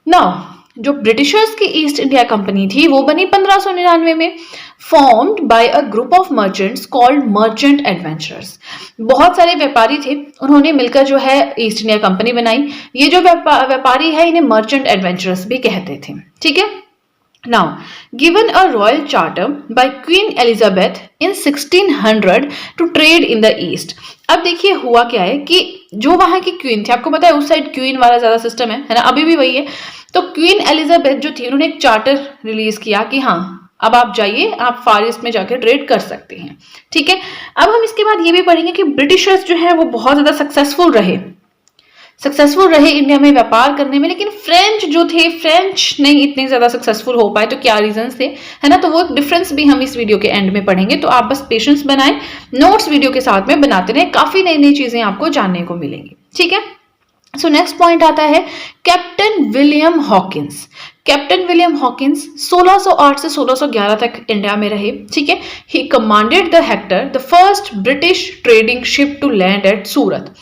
नाउ जो ब्रिटिशर्स की ईस्ट इंडिया कंपनी थी वो बनी 1599 में, formed by a group of merchants called merchant adventurers. बहुत सारे व्यापारी थे, उन्होंने मिलकर जो है ईस्ट इंडिया कंपनी बनाई। ये जो व्यापारी है, इन्हें मर्चेंट एडवेंचरर्स भी कहते थे, ठीक है। Now, given a royal charter by Queen Elizabeth in 1600 to trade in the East. अब देखिए हुआ क्या है कि जो वहां की क्वीन थी, आपको पता है उस साइड क्वीन वाला ज्यादा सिस्टम है ना, अभी भी वही है। तो क्वीन एलिजाबेथ जो थी, उन्होंने एक चार्टर रिलीज किया कि हाँ अब आप जाइए, आप फार ईस्ट में जाकर ट्रेड कर सकते हैं, ठीक है। अब हम इसके बाद ये भी पढ़ेंगे कि ब्रिटिशर्स जो है वो बहुत ज्यादा सक्सेसफुल रहे इंडिया में व्यापार करने में। लेकिन फ्रेंच जो थे, फ्रेंच नहीं इतने ज्यादा सक्सेसफुल हो पाए। तो क्या रीजंस थे, है ना, तो वो डिफरेंस भी हम इस वीडियो के एंड में पढ़ेंगे। तो आप बस पेशेंस बनाएं, नोट्स वीडियो के साथ में बनाते रहे, काफी नई नई चीजें आपको जानने को मिलेंगी, ठीक है। सो नेक्स्ट पॉइंट आता है Captain William Hawkins. Captain William Hawkins 1608 से 1611 तक इंडिया में रहे, ठीक है। He commanded the Hector, the first British trading ship to land at Surat.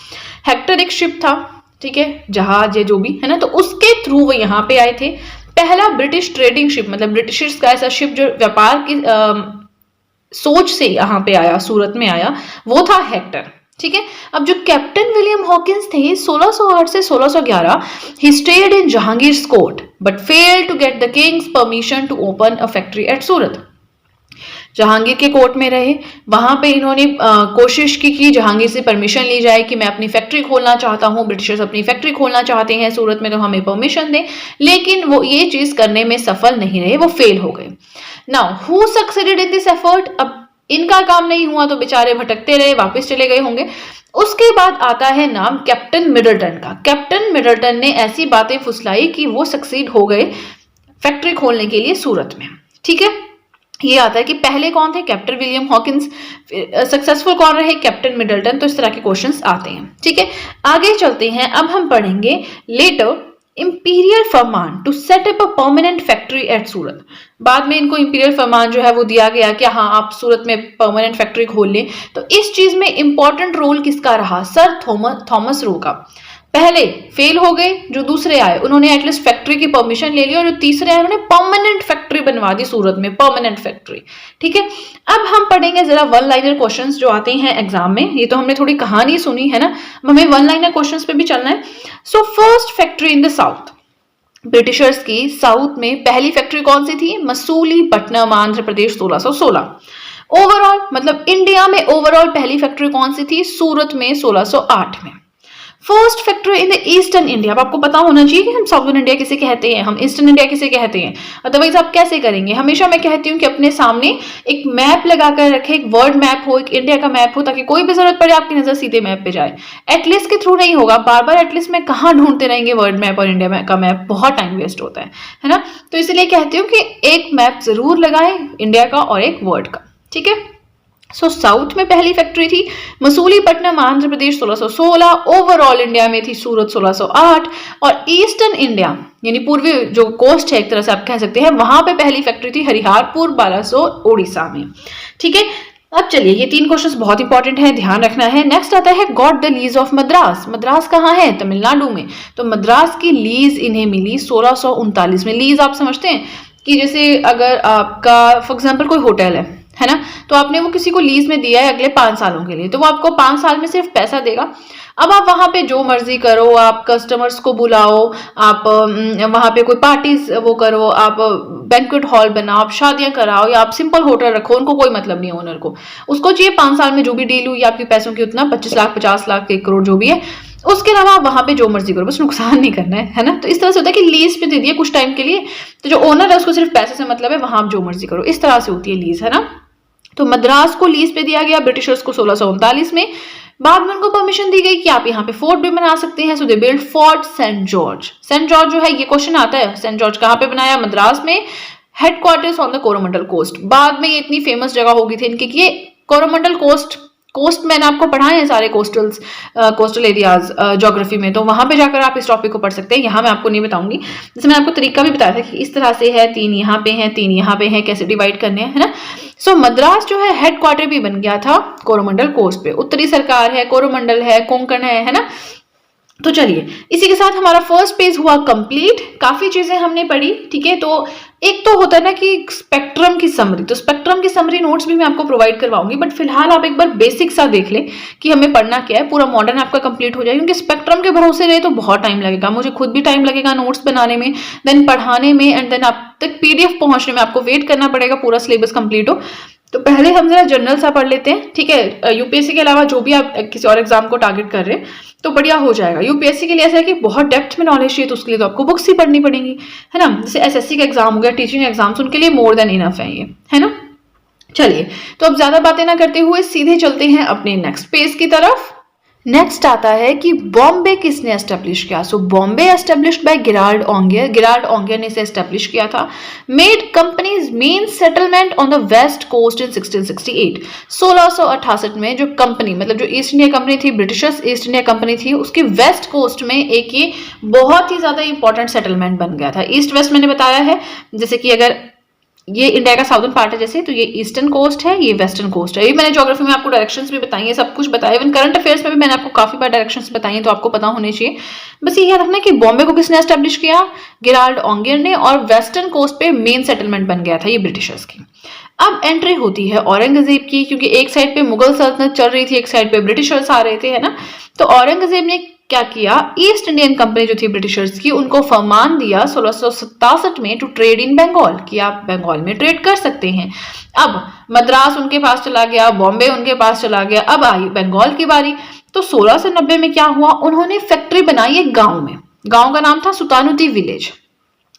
Hector एक शिप था, ठीक है, जहाज है जो भी है ना, तो उसके थ्रू वो यहाँ पे आए थे। पहला ब्रिटिश ट्रेडिंग शिप, मतलब ब्रिटिशर्स का ऐसा शिप जो व्यापार की सोच से यहाँ पे आया, सूरत में आया, वो था हेक्टर, ठीक है। अब जो कैप्टन विलियम हॉकिंस थे 1608 से 1611, he stayed in Jahangir's court but failed to get the king's permission to open a factory at Surat. Jahangir के कोर्ट में रहे, वहां पे इन्होंने कोशिश की जहांगीर से परमिशन ली जाए कि मैं अपनी फैक्ट्री खोलना चाहता हूँ, ब्रिटिशर्स अपनी फैक्ट्री खोलना चाहते हैं सूरत में तो हमें परमिशन दें, लेकिन वो ये चीज करने में सफल नहीं रहे, वो फेल हो गए। Now who succeeded in this effort? अब इनका काम नहीं हुआ तो बेचारे भटकते रहे, वापस चले गए होंगे। उसके बाद आता है नाम कैप्टन मिडलटन का। कैप्टन मिडलटन ने ऐसी बातें फुसलाई कि वो सक्सीड हो गए फैक्ट्री खोलने के लिए सूरत में। ठीक है, ये आता है कि पहले कौन थे? Captain William Hawkins. सक्सेसफुल कौन रहे? Captain Middleton. तो इस तरह के क्वेश्चंस आते हैं। ठीक है, आगे चलते हैं। अब हम पढ़ेंगे later imperial farman to set up a permanent factory at Surat. बाद में इनको इंपीरियल फरमान जो है वो दिया गया कि हाँ आप सूरत में परमानेंट फैक्ट्री खोल लें। तो इस चीज में इंपॉर्टेंट रोल किसका रहा? सर थॉमस रो का। पहले फेल हो गए, जो दूसरे आए उन्होंने एटलीस्ट फैक्ट्री की परमिशन ले ली, और जो तीसरे आए उन्होंने परमानेंट फैक्ट्री बनवा दी सूरत में, परमानेंट फैक्ट्री। ठीक है, अब हम पढ़ेंगे जरा वन लाइनर क्वेश्चंस जो आते हैं एग्जाम में। ये तो हमने थोड़ी कहानी सुनी है ना, हमें वन लाइनर क्वेश्चंस पे भी चलना है। So first factory in the south, Britishers की साउथ में पहली फैक्ट्री कौन सी थी? मसूलीपट्टनम, आंध्र प्रदेश, 1616। ओवरऑल मतलब इंडिया में ओवरऑल पहली फैक्ट्री कौन सी थी? सूरत में, 1608 में। First factory in the eastern India. अब आपको पता होना चाहिए कि हम साउथर्न इंडिया किसे कहते हैं, हम ईस्टर्न इंडिया किसे कहते हैं। अदरवाइज आप कैसे करेंगे? हमेशा मैं कहती हूँ कि अपने सामने एक मैप लगाकर रखें, एक वर्ड मैप हो, एक इंडिया का मैप हो, ताकि कोई भी जरूरत पड़े आपकी नजर सीधे मैप पे जाए। एटलीस्ट के थ्रू नहीं होगा, बार बार एटलीस्ट में कहाँ ढूंढते रहेंगे वर्ड मैप और इंडिया का मैप, बहुत टाइम वेस्ट होता है ना। तो इसलिए कहती हूँ कि एक मैप जरूर लगाएं इंडिया का और एक वर्ड का। ठीक है, सो साउथ में पहली फैक्ट्री थी मसूलीपट्टनम, आंध्र प्रदेश, 1616। ओवरऑल इंडिया में थी सूरत, 1608। और ईस्टर्न इंडिया यानी पूर्वी जो कोस्ट है एक तरह से आप कह सकते हैं, वहां पे पहली फैक्ट्री थी हरिहरपुर, 1200, ओडिशा में। ठीक है, अब चलिए ये तीन क्वेश्चंस बहुत इंपॉर्टेंट है, ध्यान रखना है। नेक्स्ट आता है got the lease of Madras. Madras कहाँ है? तमिलनाडु में। तो मद्रास की लीज इन्हें मिली 1639 में। लीज आप समझते हैं कि जैसे अगर आपका फॉर एग्जाम्पल कोई होटल है ना, तो आपने वो किसी को लीज में दिया है अगले 5 सालों के लिए, तो वो आपको 5 साल में सिर्फ पैसा देगा। अब आप वहां पे जो मर्जी करो, आप कस्टमर्स को बुलाओ, आप वहां पे कोई पार्टीज वो करो, आप बैंक्वेट हॉल बनाओ, आप शादियां कराओ, या आप सिंपल होटल रखो, उनको कोई मतलब नहीं है ओनर को। उसको चाहिए 5 साल में जो भी डील हुई आपके पैसों की उतना 25 लाख, 50 लाख, 1 करोड़ जो भी है, उसके अलावा आप वहां पे जो मर्जी करो, बस नुकसान नहीं करना है ना। तो इस तरह से होता है कि लीज पे दे दिया कुछ टाइम के लिए, तो जो ओनर है उसको सिर्फ पैसे से मतलब है, वहां आप जो मर्जी करो, इस तरह से होती है लीज, है ना। तो मद्रास को लीज पे दिया गया ब्रिटिशर्स को 1639 में। बाद में उनको परमिशन दी गई कि आप यहाँ पे फोर्ट भी बना सकते हैं। So they build Fort Saint George. Saint George जो है, ये क्वेश्चन आता है, सेंट जॉर्ज कहाँ पे बनाया? मद्रास में। Headquarters on the Coromandel coast. बाद में ये इतनी फेमस जगह होगी थी इनकी कि ये कोरोमंडल कोस्ट मैंने आपको पढ़ाए हैं सारे कोस्टल एरियाज ज्योग्राफी में, तो वहां पे जाकर आप इस टॉपिक को पढ़ सकते हैं, यहाँ मैं आपको नहीं बताऊंगी। जैसे मैंने आपको तरीका भी बताया था कि इस तरह से है, 3 यहाँ पे हैं, 3 यहाँ पे हैं, कैसे डिवाइड करने हैं, है ना। सो मद्रास जो है हेडक्वार्टर भी बन गया था कोरोमंडल कोस्ट पे। उत्तरी सरकार है, कोरोमंडल है, कोंकण है ना। तो चलिए इसी के साथ हमारा फर्स्ट पेज हुआ कंप्लीट। काफी चीजें हमने पढ़ी। ठीक है, तो एक तो होता है ना कि स्पेक्ट्रम की समरी, तो स्पेक्ट्रम की समरी नोट्स भी मैं आपको प्रोवाइड करवाऊंगी, बट फिलहाल आप एक बार बेसिक सा देख लें कि हमें पढ़ना क्या है। पूरा मॉडर्न आपका कंप्लीट हो जाएगा, क्योंकि स्पेक्ट्रम के भरोसे रहे तो बहुत टाइम लगेगा, मुझे खुद भी टाइम लगेगा नोट्स बनाने में, देन पढ़ाने में, एंड देन आप तक PDF पहुंचने में आपको वेट करना पड़ेगा पूरा सिलेबस कंप्लीट हो। तो पहले हम जरा जनरल सा पढ़ लेते हैं। ठीक है, यूपीएससी के अलावा जो भी आप किसी और एग्जाम को टारगेट कर रहे हैं तो बढ़िया हो जाएगा। यूपीएससी के लिए ऐसा है कि बहुत डेप्थ में नॉलेज चाहिए, तो उसके लिए तो आपको बुक्स ही पढ़नी पड़ेंगी, है ना। जैसे एसएससी का एग्जाम हो गया, टीचिंग एग्जाम्स, उनके लिए मोर देन इनफ है ये, है ना। चलिए, तो अब ज्यादा बातें ना करते हुए सीधे चलते हैं अपने नेक्स्ट पेज की तरफ। नेक्स्ट आता है कि बॉम्बे किसने एस्टेब्लिश किया। So Bombay established by Gerald Aungier. Gerald Aungier ने इसे एस्टेब्लिश किया था। Made company's main settlement on the west coast in 1668। 1668 में जो कंपनी, मतलब जो ईस्ट इंडिया कंपनी थी, ब्रिटिशर्स ईस्ट इंडिया कंपनी थी, उसकी वेस्ट कोस्ट में एक ये बहुत ही ज्यादा इंपॉर्टेंट सेटलमेंट बन गया था। ईस्ट वेस्ट मैंने बताया है, जैसे कि अगर ये इंडिया का साउथर्न पार्ट है जैसे, तो ये ईस्टर्न कोस्ट है, ये वेस्टर्न कोस्ट है। ये मैंने ज्योग्राफी में आपको डायरेक्शंस भी बताई है, सब कुछ बताया, इवन करंट अफेयर्स में भी मैंने आपको काफी बार डायरेक्शंस बताई हैं, तो आपको पता होने चाहिए। बस ये याद रखना कि बॉम्बे को किसने एस्टेब्लिश किया? गिराल्ड ऑंगियर ने, और वेस्टर्न कोस्ट पे मेन सेटलमेंट बन गया था ये ब्रिटिशर्स की। अब एंट्री होती है औरंगजेब की, क्योंकि एक साइड पे मुगल सल्तनत चल रही थी, एक साइड पे ब्रिटिशर्स आ रहे थे, है ना। तो औरंगजेब ने क्या किया, ईस्ट इंडियन कंपनी जो थी ब्रिटिशर्स की, उनको फरमान दिया 1667 में टू ट्रेड इन बंगाल, कि आप बंगाल में ट्रेड कर सकते हैं। अब मद्रास उनके पास चला गया, बॉम्बे उनके पास चला गया, अब आई बंगाल की बारी। तो 1690 में क्या हुआ, उन्होंने फैक्ट्री बनाई एक गांव में, गांव का नाम था सुल्तानुती विलेज।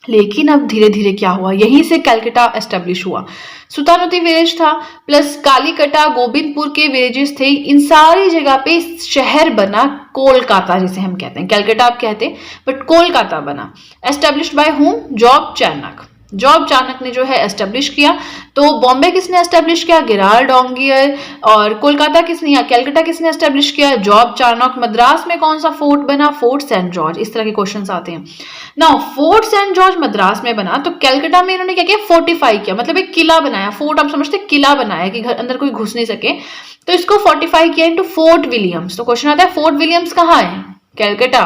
लेकिन अब धीरे धीरे क्या हुआ, यहीं से कलकत्ता एस्टेब्लिश हुआ। सुल्तानुती विलेज था प्लस कालीकटा, गोविंदपुर के विलेजेस थे, इन सारी जगह पे शहर बना कोलकाता, जिसे हम कहते हैं, कलकत्ता आप कहते हैं बट कोलकाता बना। Established by whom, job Chanakya. Job Chanakya ने जो है एस्टेब्लिश किया। तो बॉम्बे किसने एस्टेब्लिश किया, गिराल्ड ऑन्गियर। और कोलकाता किसने या कलकत्ता किसने एस्टेब्लिश किया, जॉब चाणक्य। मद्रास में कौन सा फोर्ट बना, फोर्ट सेंट जॉर्ज। इस तरह के क्वेश्चंस आते हैं ना। फोर्ट सेंट जॉर्ज मद्रास में बना, तो कलकत्ता में इन्होंने क्या किया, फोर्टिफाई किया, मतलब एक किला बनाया। फोर्ट आप समझते, किला बनाया कि घर अंदर कोई घुस नहीं सके, तो इसको फोर्टिफाई किया इनटू फोर्ट विलियम्स। तो क्वेश्चन आता है फोर्ट विलियम्स कहाँ है, कलकत्ता।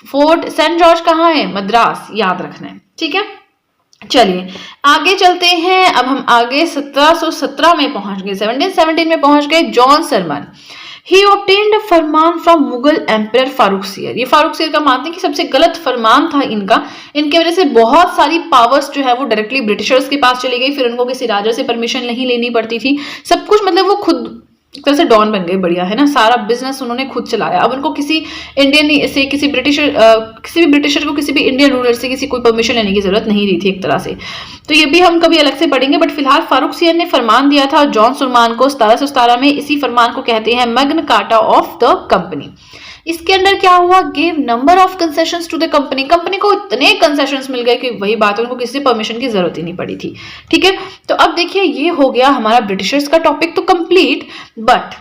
फोर्ट सेंट जॉर्ज कहाँ है, मद्रास, याद रखना है, ठीक है। चलिए आगे चलते हैं। अब हम आगे 1717 में पहुंच गए, 1717 में पहुंच गए। John Surman, he obtained farman from Mughal emperor Farrukhsiyar. ये फारूकसियर का मानते हैं कि सबसे गलत फरमान था इनका, इनके वजह से बहुत सारी पावर्स जो है वो डायरेक्टली ब्रिटिशर्स के पास चली गई, फिर उनको किसी राजा से परमिशन नहीं लेनी पड़ती थी, सब कुछ मतलब वो खुद एक तरह से डॉन बन गए, बढ़िया है ना, सारा बिजनेस उन्होंने खुद चलाया। अब उनको किसी इंडियन से, किसी भी ब्रिटिशर को किसी भी इंडियन रूलर से किसी कोई परमिशन लेने की जरूरत नहीं रही थी एक तरह से। तो ये भी हम कभी अलग से पढ़ेंगे, बट फिलहाल फारूकसियर ने फरमान दिया था जॉन सुरमान को 1717 में। इसी फरमान को कहते हैं Magna Carta of the company. इसके अंदर क्या हुआ, gave number of concessions to the company. Company को इतने कंसेशंस मिल गए कि वही बात है, उनको किसी से परमिशन की जरूरत ही नहीं पड़ी थी, ठीक है। तो अब देखिए ये हो गया हमारा ब्रिटिशर्स का टॉपिक तो complete. But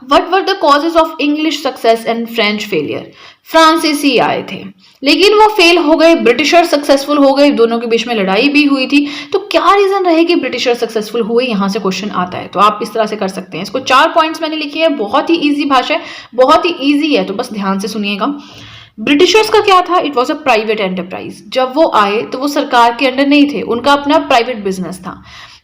what were the causes of English success and French failure. फ्रांसीसी आए थे लेकिन वो फेल हो गए, ब्रिटिशर सक्सेसफुल हो गए, दोनों के बीच में लड़ाई भी हुई थी। तो क्या रीजन रहे कि ब्रिटिशर सक्सेसफुल हुए, यहां से क्वेश्चन आता है। तो आप इस तरह से कर सकते हैं, इसको 4 पॉइंट्स मैंने लिखे हैं, बहुत ही इजी भाषा है, बहुत ही इजी है, तो बस ध्यान से सुनिएगा। ब्रिटिशर्स का क्या था, it was a private enterprise. जब वो आए तो वो सरकार के अंडर नहीं थे, उनका अपना प्राइवेट बिजनेस था।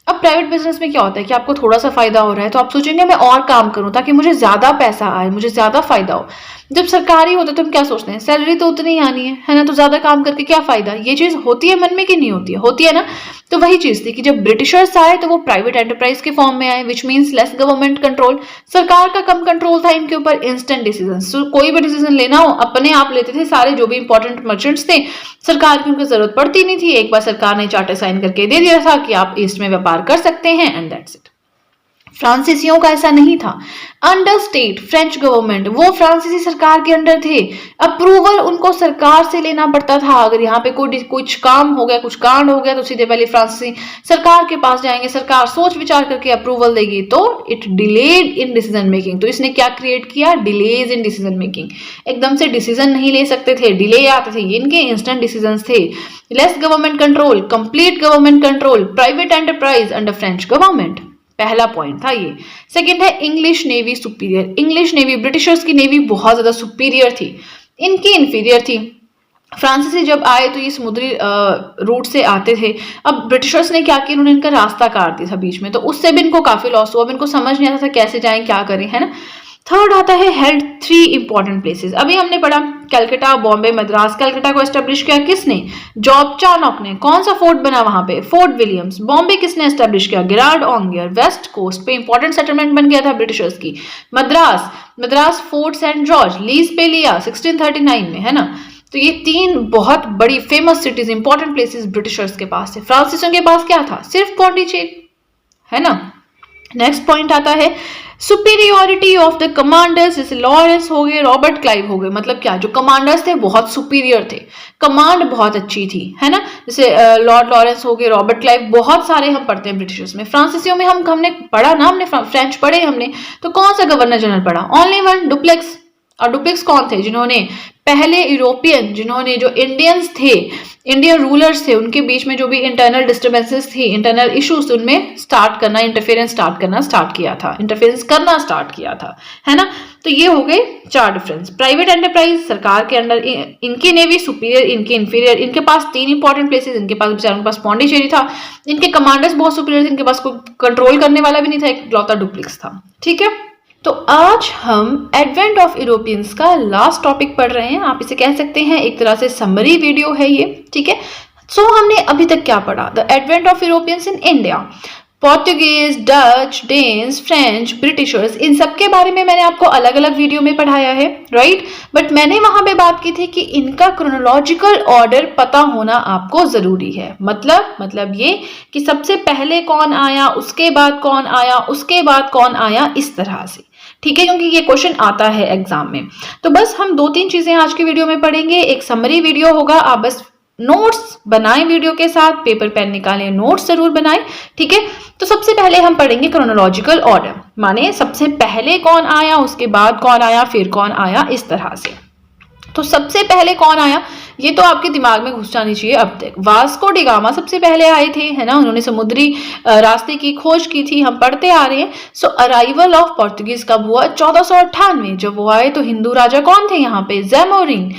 अब प्राइवेट बिजनेस में क्या होता है कि आपको थोड़ा सा फायदा हो रहा है तो आप सोचेंगे मैं और काम करूं ताकि मुझे ज्यादा पैसा आए, मुझे ज्यादा फायदा हो। जब सरकारी होता है तो हम क्या सोचते हैं, सैलरी तो उतनी ही आनी है ना, तो ज्यादा काम करके क्या फायदा। ये चीज होती है मन में कि नहीं होती है, होती है ना। तो वही चीज थी कि जब ब्रिटिशर्स आए तो वो प्राइवेट एंटरप्राइज के फॉर्म में आए, which means less government control, सरकार का कम कंट्रोल था इनके ऊपर, इंस्टेंट डिसीजन। सो कोई भी डिसीजन लेना हो अपने आप लेते थे सारे, जो भी इंपॉर्टेंट मर्चेंट्स थे, सरकार की उनको जरूरत पड़ती नहीं थी। एक बार सरकार ने चार्टर साइन करके दे दिया था कि आप ईस्ट में व्यापार कर सकते हैं, एंड दैट्स इट। फ्रांसीसियों का ऐसा नहीं था। अंडर स्टेट फ्रेंच गवर्नमेंट, वो फ्रांसीसी सरकार के अंडर थे, अप्रूवल उनको सरकार से लेना पड़ता था। अगर यहाँ पे कुछ काम हो गया, कुछ कांड हो गया, तो सीधे पहले फ्रांसीसी सरकार के पास जाएंगे, सरकार सोच विचार करके अप्रूवल देगी। तो it delayed in decision making. तो इसने क्या क्रिएट किया, डिलेज इन डिसीजन मेकिंग। एकदम से डिसीजन नहीं ले सकते थे, डिले आते थे, इनके इंस्टेंट डिसीजन थे। Less government control, complete government control, private enterprise under French government. पहला पॉइंट था ये। सेकंड है English navy superior. English navy, Britishers की नेवी बहुत ज्यादा सुपीरियर थी, इनकी इंफीरियर थी। फ्रांसीसी जब आए तो ये समुद्री रूट से आते थे। अब ब्रिटिशर्स ने क्या किया, उन्होंने इनका रास्ता काट दिया था बीच में, तो उससे भी इनको काफी लॉस हुआ। अब इनको समझ नहीं आता था कैसे जाएं, क्या करें, है ना। थर्ड आता है हेल्ड 3 इंपॉर्टेंट प्लेसेस। अभी हमने पढ़ा कलकत्ता, बॉम्बे, मद्रास। कलकत्ता को एस्टेब्लिश किया किसने, जॉब चाणक्य ने। कौन सा फोर्ट बना वहां पे, फोर्ट विलियम्स। बॉम्बे किसने एस्टेब्लिश किया, गिराल्ड ऑन्गियर। वेस्ट कोस्ट पे इंपॉर्टेंट सेटलमेंट बन गया था ब्रिटिशर्स की। Madras fort Saint George lease पे लिया 1639 में, है ना। तो ये 3 बहुत बड़ी famous cities, important places Britishers के पास थे। फ्रांसीसियों के पास क्या था, सिर्फ पौंडीचेरी, है ना। नेक्स्ट पॉइंट आता है सुपीरियोरिटी ऑफ द कमांडर्स। जैसे लॉरेंस हो गए, रॉबर्ट क्लाइव हो गए, मतलब क्या, जो कमांडर्स थे बहुत सुपीरियर थे, कमांड बहुत अच्छी थी, है ना। जैसे लॉर्ड लॉरेंस हो गए, रॉबर्ट क्लाइव, बहुत सारे हम पढ़ते हैं ब्रिटिशर्स में। फ्रांसीसियों में हमने पढ़ा ना, हमने फ्रेंच पढ़े हमने, तो कौन सा गवर्नर जनरल पढ़ा, ओनली वन, डुप्लेक्स। और डुप्लेक्स कौन थे, जिन्होंने पहले यूरोपियन, जिन्होंने जो इंडियंस थे, इंडियन रूलर्स थे, उनके बीच में जो भी इंटरनल डिस्टर्बेंसेस थी, इंटरनल इश्यूज, उनमें स्टार्ट करना, इंटरफेरेंस स्टार्ट किया था, है ना। तो ये हो गए 4 डिफरेंस। प्राइवेट एंटरप्राइज, सरकार के अंडर, इनकी नेवी सुपीरियर, इनके इंफीरियर, इनके पास 3 इंपॉर्टेंट प्लेसेस, इनके पास बेचारों के पास पौंडीचेरी था, इनके कमांडर्स बहुत सुपीरियर थे, इनके पास कोई कंट्रोल करने वाला भी नहीं था, एक लौता डुप्लेक्स था, ठीक है। तो आज हम एडवेंट ऑफ यूरोपियंस का लास्ट टॉपिक पढ़ रहे हैं। आप इसे कह सकते हैं एक तरह से समरी वीडियो है ये, ठीक है। सो हमने अभी तक क्या पढ़ा? The advent of Europeans in India, Portuguese, Dutch, Danes, French, Britishers, इन सब के बारे में मैंने आपको अलग अलग वीडियो में पढ़ाया है, राइट। बट मैंने वहां पे बात की थी कि इनका क्रोनोलॉजिकल ऑर्डर पता होना आपको जरूरी है। मतलब ये कि सबसे पहले कौन आया, उसके बाद कौन आया, उसके बाद कौन आया, इस तरह से, ठीक है, क्योंकि ये क्वेश्चन आता है एग्जाम में। तो बस हम 2-3 चीजें आज की वीडियो में पढ़ेंगे। एक समरी वीडियो होगा, आप बस नोट्स बनाएं वीडियो के साथ, पेपर पेन निकालें, नोट्स जरूर बनाएं, ठीक है। तो सबसे पहले हम पढ़ेंगे क्रोनोलॉजिकल ऑर्डर, माने सबसे पहले कौन आया, उसके बाद कौन आया, फिर कौन आया, इस तरह से। तो सबसे पहले कौन आया ये तो आपके दिमाग में घुस जानी चाहिए अब तक। वास्को डी गामा सबसे पहले आए थे, है ना, उन्होंने समुद्री रास्ते की खोज की थी, हम पढ़ते आ रहे हैं। सो अराइवल ऑफ पोर्तुगीज कब हुआ? 1498। जब वो आए तो हिंदू राजा कौन थे यहाँ पे? ज़ैमोरिन।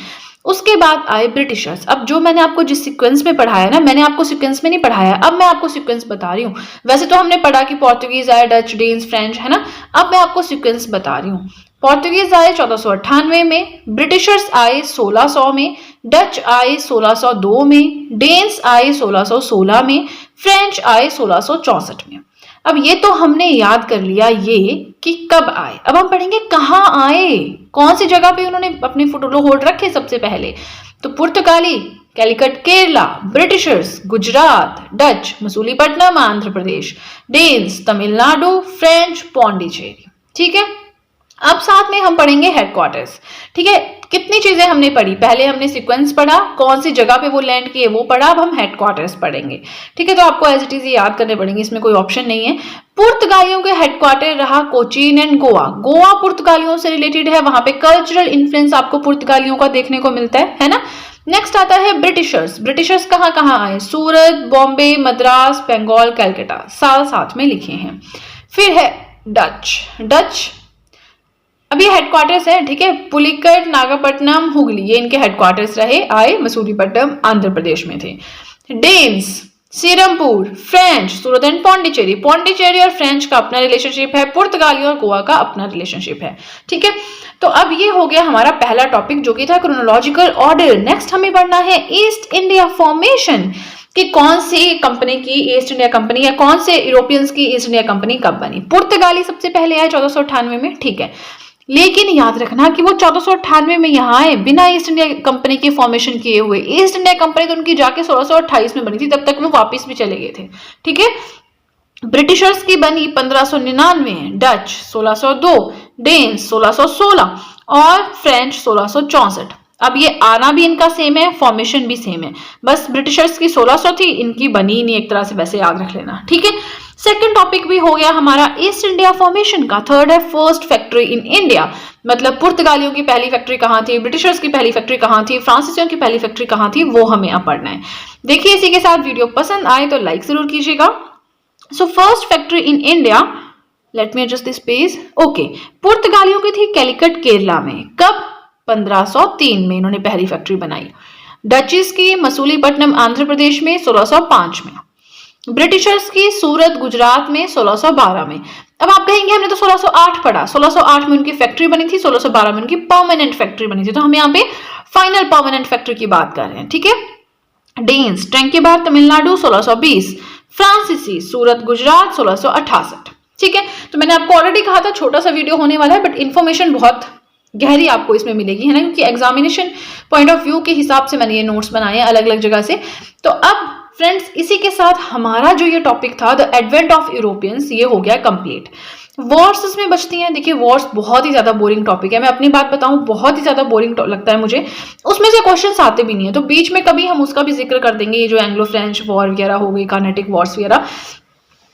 उसके बाद आए ब्रिटिशर्स। अब जो मैंने आपको जिस सीक्वेंस में पढ़ाया ना, मैंने आपको सीक्वेंस में नहीं पढ़ाया, अब मैं आपको सीक्वेंस बता रही हूँ। वैसे तो हमने पढ़ा कि पोर्तुगीज आए, डच, डेन्स, फ्रेंच, है ना। अब मैं आपको सीक्वेंस बता रही हूँ। पोर्तुगीज आए 1498 में, ब्रिटिशर्स आए 1600 में, डच आए 1602 में, डेन्स आए 1616 में, फ्रेंच आए 1664 में। अब ये तो हमने याद कर लिया ये कि कब आए। अब हम पढ़ेंगे कहाँ आए, कौन सी जगह पे उन्होंने अपने फुटलो होल्ड रखे सबसे पहले। तो पुर्तगाली कैलिकट केरला, ब्रिटिशर्स गुजरात, डच मसूलीपट्टनम आंध्र प्रदेश, डेन्स तमिलनाडु, फ्रेंच पौंडीचेरी, ठीक है। अब साथ में हम पढ़ेंगे हेडक्वार्टर्स, ठीक है। कितनी चीजें हमने पढ़ी? पहले हमने सीक्वेंस पढ़ा, कौन सी जगह पे वो लैंड किए वो पढ़ा, अब हम हेडक्वार्टर्स पढ़ेंगे, ठीक है। तो आपको एज इट इज याद करने पड़ेंगे, इसमें कोई ऑप्शन नहीं है। पुर्तगालियों के हेडक्वार्टर रहा कोचीन एंड गोवा। गोवा पुर्तगालियों से रिलेटेड है, वहां पे कल्चरल इन्फ्लुएंस आपको पुर्तगालियों का देखने को मिलता है ना। नेक्स्ट आता है ब्रिटिशर्स। ब्रिटिशर्स कहाँ कहाँ आए? सूरत, बॉम्बे, मद्रास, बंगाल, कलकत्ता, साल साथ में लिखे हैं। फिर है डच अभी हेडक्वार्टर्स है, ठीक है। पुलिकट, नागपट्टनम, हुगली, ये इनके हेडक्वार्टर्स रहे, आए मसूलीपट्टनम आंध्र प्रदेश में थे। Danes Serampore, French Surat and Pondicherry. Pondicherry और फ्रेंच का अपना रिलेशनशिप है, पुर्तगाली और गोवा का अपना रिलेशनशिप है, ठीक है। तो अब ये हो गया हमारा पहला टॉपिक जो कि था क्रोनोलॉजिकल ऑर्डर। नेक्स्ट हमें पढ़ना है ईस्ट इंडिया फॉर्मेशन, कि कौन सी कंपनी की ईस्ट इंडिया कंपनी या कौन से यूरोपियंस की ईस्ट इंडिया कंपनी कब बनी। पुर्तगाली सबसे पहले आए 1498 में, ठीक है। लेकिन याद रखना कि वो 1498 में यहाँ आए बिना ईस्ट इंडिया कंपनी की फॉर्मेशन किए हुए। ईस्ट इंडिया कंपनी तो उनकी जाके 1628 में बनी थी, तब तक वो वापस भी चले गए थे, ठीक है। ब्रिटिशर्स की बनी 1599, डच 1602, डेन्स 1616 और फ्रेंच 1664। अब ये आना भी इनका सेम है, फॉर्मेशन भी सेम है, बस ब्रिटिशर्स की 1600 थी, इनकी बनी नहीं, एक तरह से वैसे याद रख लेना, ठीक है। सेकंड टॉपिक भी हो गया हमारा ईस्ट इंडिया फॉर्मेशन का। थर्ड है फर्स्ट फैक्ट्री इन इंडिया, मतलब पुर्तगालियों की पहली फैक्ट्री कहाँ थी, ब्रिटिशर्स की पहली फैक्ट्री कहाँ थी, फ्रांसीसियों की पहली फैक्ट्री कहाँ थी, वो हमें अब पढ़ना है। देखिए इसी के साथ वीडियो पसंद आए तो लाइक जरूर कीजिएगा। So first factory in India, let me adjust this page, okay. पुर्तगालियों की थी कैलिकट केरला में, कब? 1503 में इन्होंने पहली फैक्ट्री बनाई। डचीज की मसूलीपट्टनम आंध्र प्रदेश में 1605 में। ब्रिटिशर्स की सूरत गुजरात में 1612 में। अब आप कहेंगे हमने तो 1608 पढ़ा, 1608 में उनकी फैक्ट्री बनी थी, 1612 में उनकी परमानेंट फैक्ट्री बनी थी, तो हम यहाँ पे फाइनल परमानेंट फैक्ट्री की बात कर रहे हैं, ठीक है। डेन्स टैंकेबाग तमिलनाडु 1620, फ्रांसीसी सूरत गुजरात 1668, ठीक है। तो मैंने आपको ऑलरेडी कहा था छोटा सा वीडियो होने वाला है, बट इन्फॉर्मेशन बहुत गहरी आपको इसमें मिलेगी, है ना, क्योंकि एग्जामिनेशन पॉइंट ऑफ व्यू के हिसाब से मैंने ये नोट्स बनाए हैं अलग अलग जगह से। तो अब फ्रेंड्स इसी के साथ हमारा जो ये टॉपिक था द एडवेंट ऑफ यूरोपियंस, ये हो गया कंप्लीट। वॉर्स इसमें बचती हैं। देखिए वॉर्स बहुत ही ज्यादा बोरिंग टॉपिक है, मैं अपनी बात बताऊं बहुत ही ज्यादा बोरिंग लगता है मुझे, उसमें से क्वेश्चंस आते भी नहीं है, तो बीच में कभी हम उसका भी जिक्र कर देंगे, ये जो एंग्लो फ्रेंच वॉर वगैरह हो गई, कार्नेटिक वॉर्स वगैरह।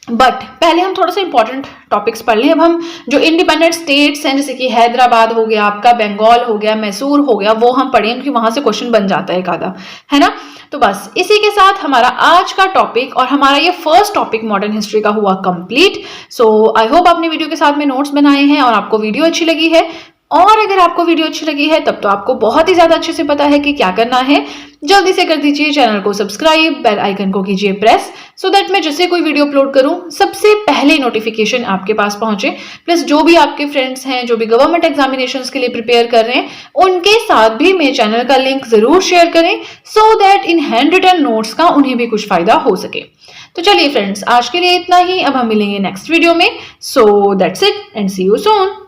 बट पहले हम थोड़ा सा इंपॉर्टेंट टॉपिक्स पढ़ लें। अब हम जो इंडिपेंडेंट स्टेट्स हैं, जैसे कि हैदराबाद हो गया आपका, बंगाल हो गया, मैसूर हो गया, वो हम पढ़ें क्योंकि वहां से क्वेश्चन बन जाता है एक आधा, है ना। तो बस इसी के साथ हमारा आज का टॉपिक और हमारा ये फर्स्ट टॉपिक मॉडर्न हिस्ट्री का हुआ कंप्लीट। सो आई होप आपने वीडियो के साथ में नोट्स बनाए हैं और आपको वीडियो अच्छी लगी है। और अगर आपको वीडियो अच्छी लगी है तब तो आपको बहुत ही ज्यादा अच्छे से पता है कि क्या करना है। जल्दी से कर दीजिए चैनल को सब्सक्राइब, बेल आइकन को कीजिए प्रेस, सो दैट मैं जैसे कोई वीडियो अपलोड करूं सबसे पहले नोटिफिकेशन आपके पास पहुंचे। प्लस जो भी आपके फ्रेंड्स हैं जो भी गवर्नमेंट एग्जामिनेशंस के लिए प्रिपेयर कर रहे हैं उनके साथ भी मेरे चैनल का लिंक जरूर शेयर करें, so that in handwritten notes का उन्हें भी कुछ फायदा हो सके। तो चलिए फ्रेंड्स, आज के लिए इतना ही। अब हम मिलेंगे नेक्स्ट वीडियो में। So that's it and see you soon.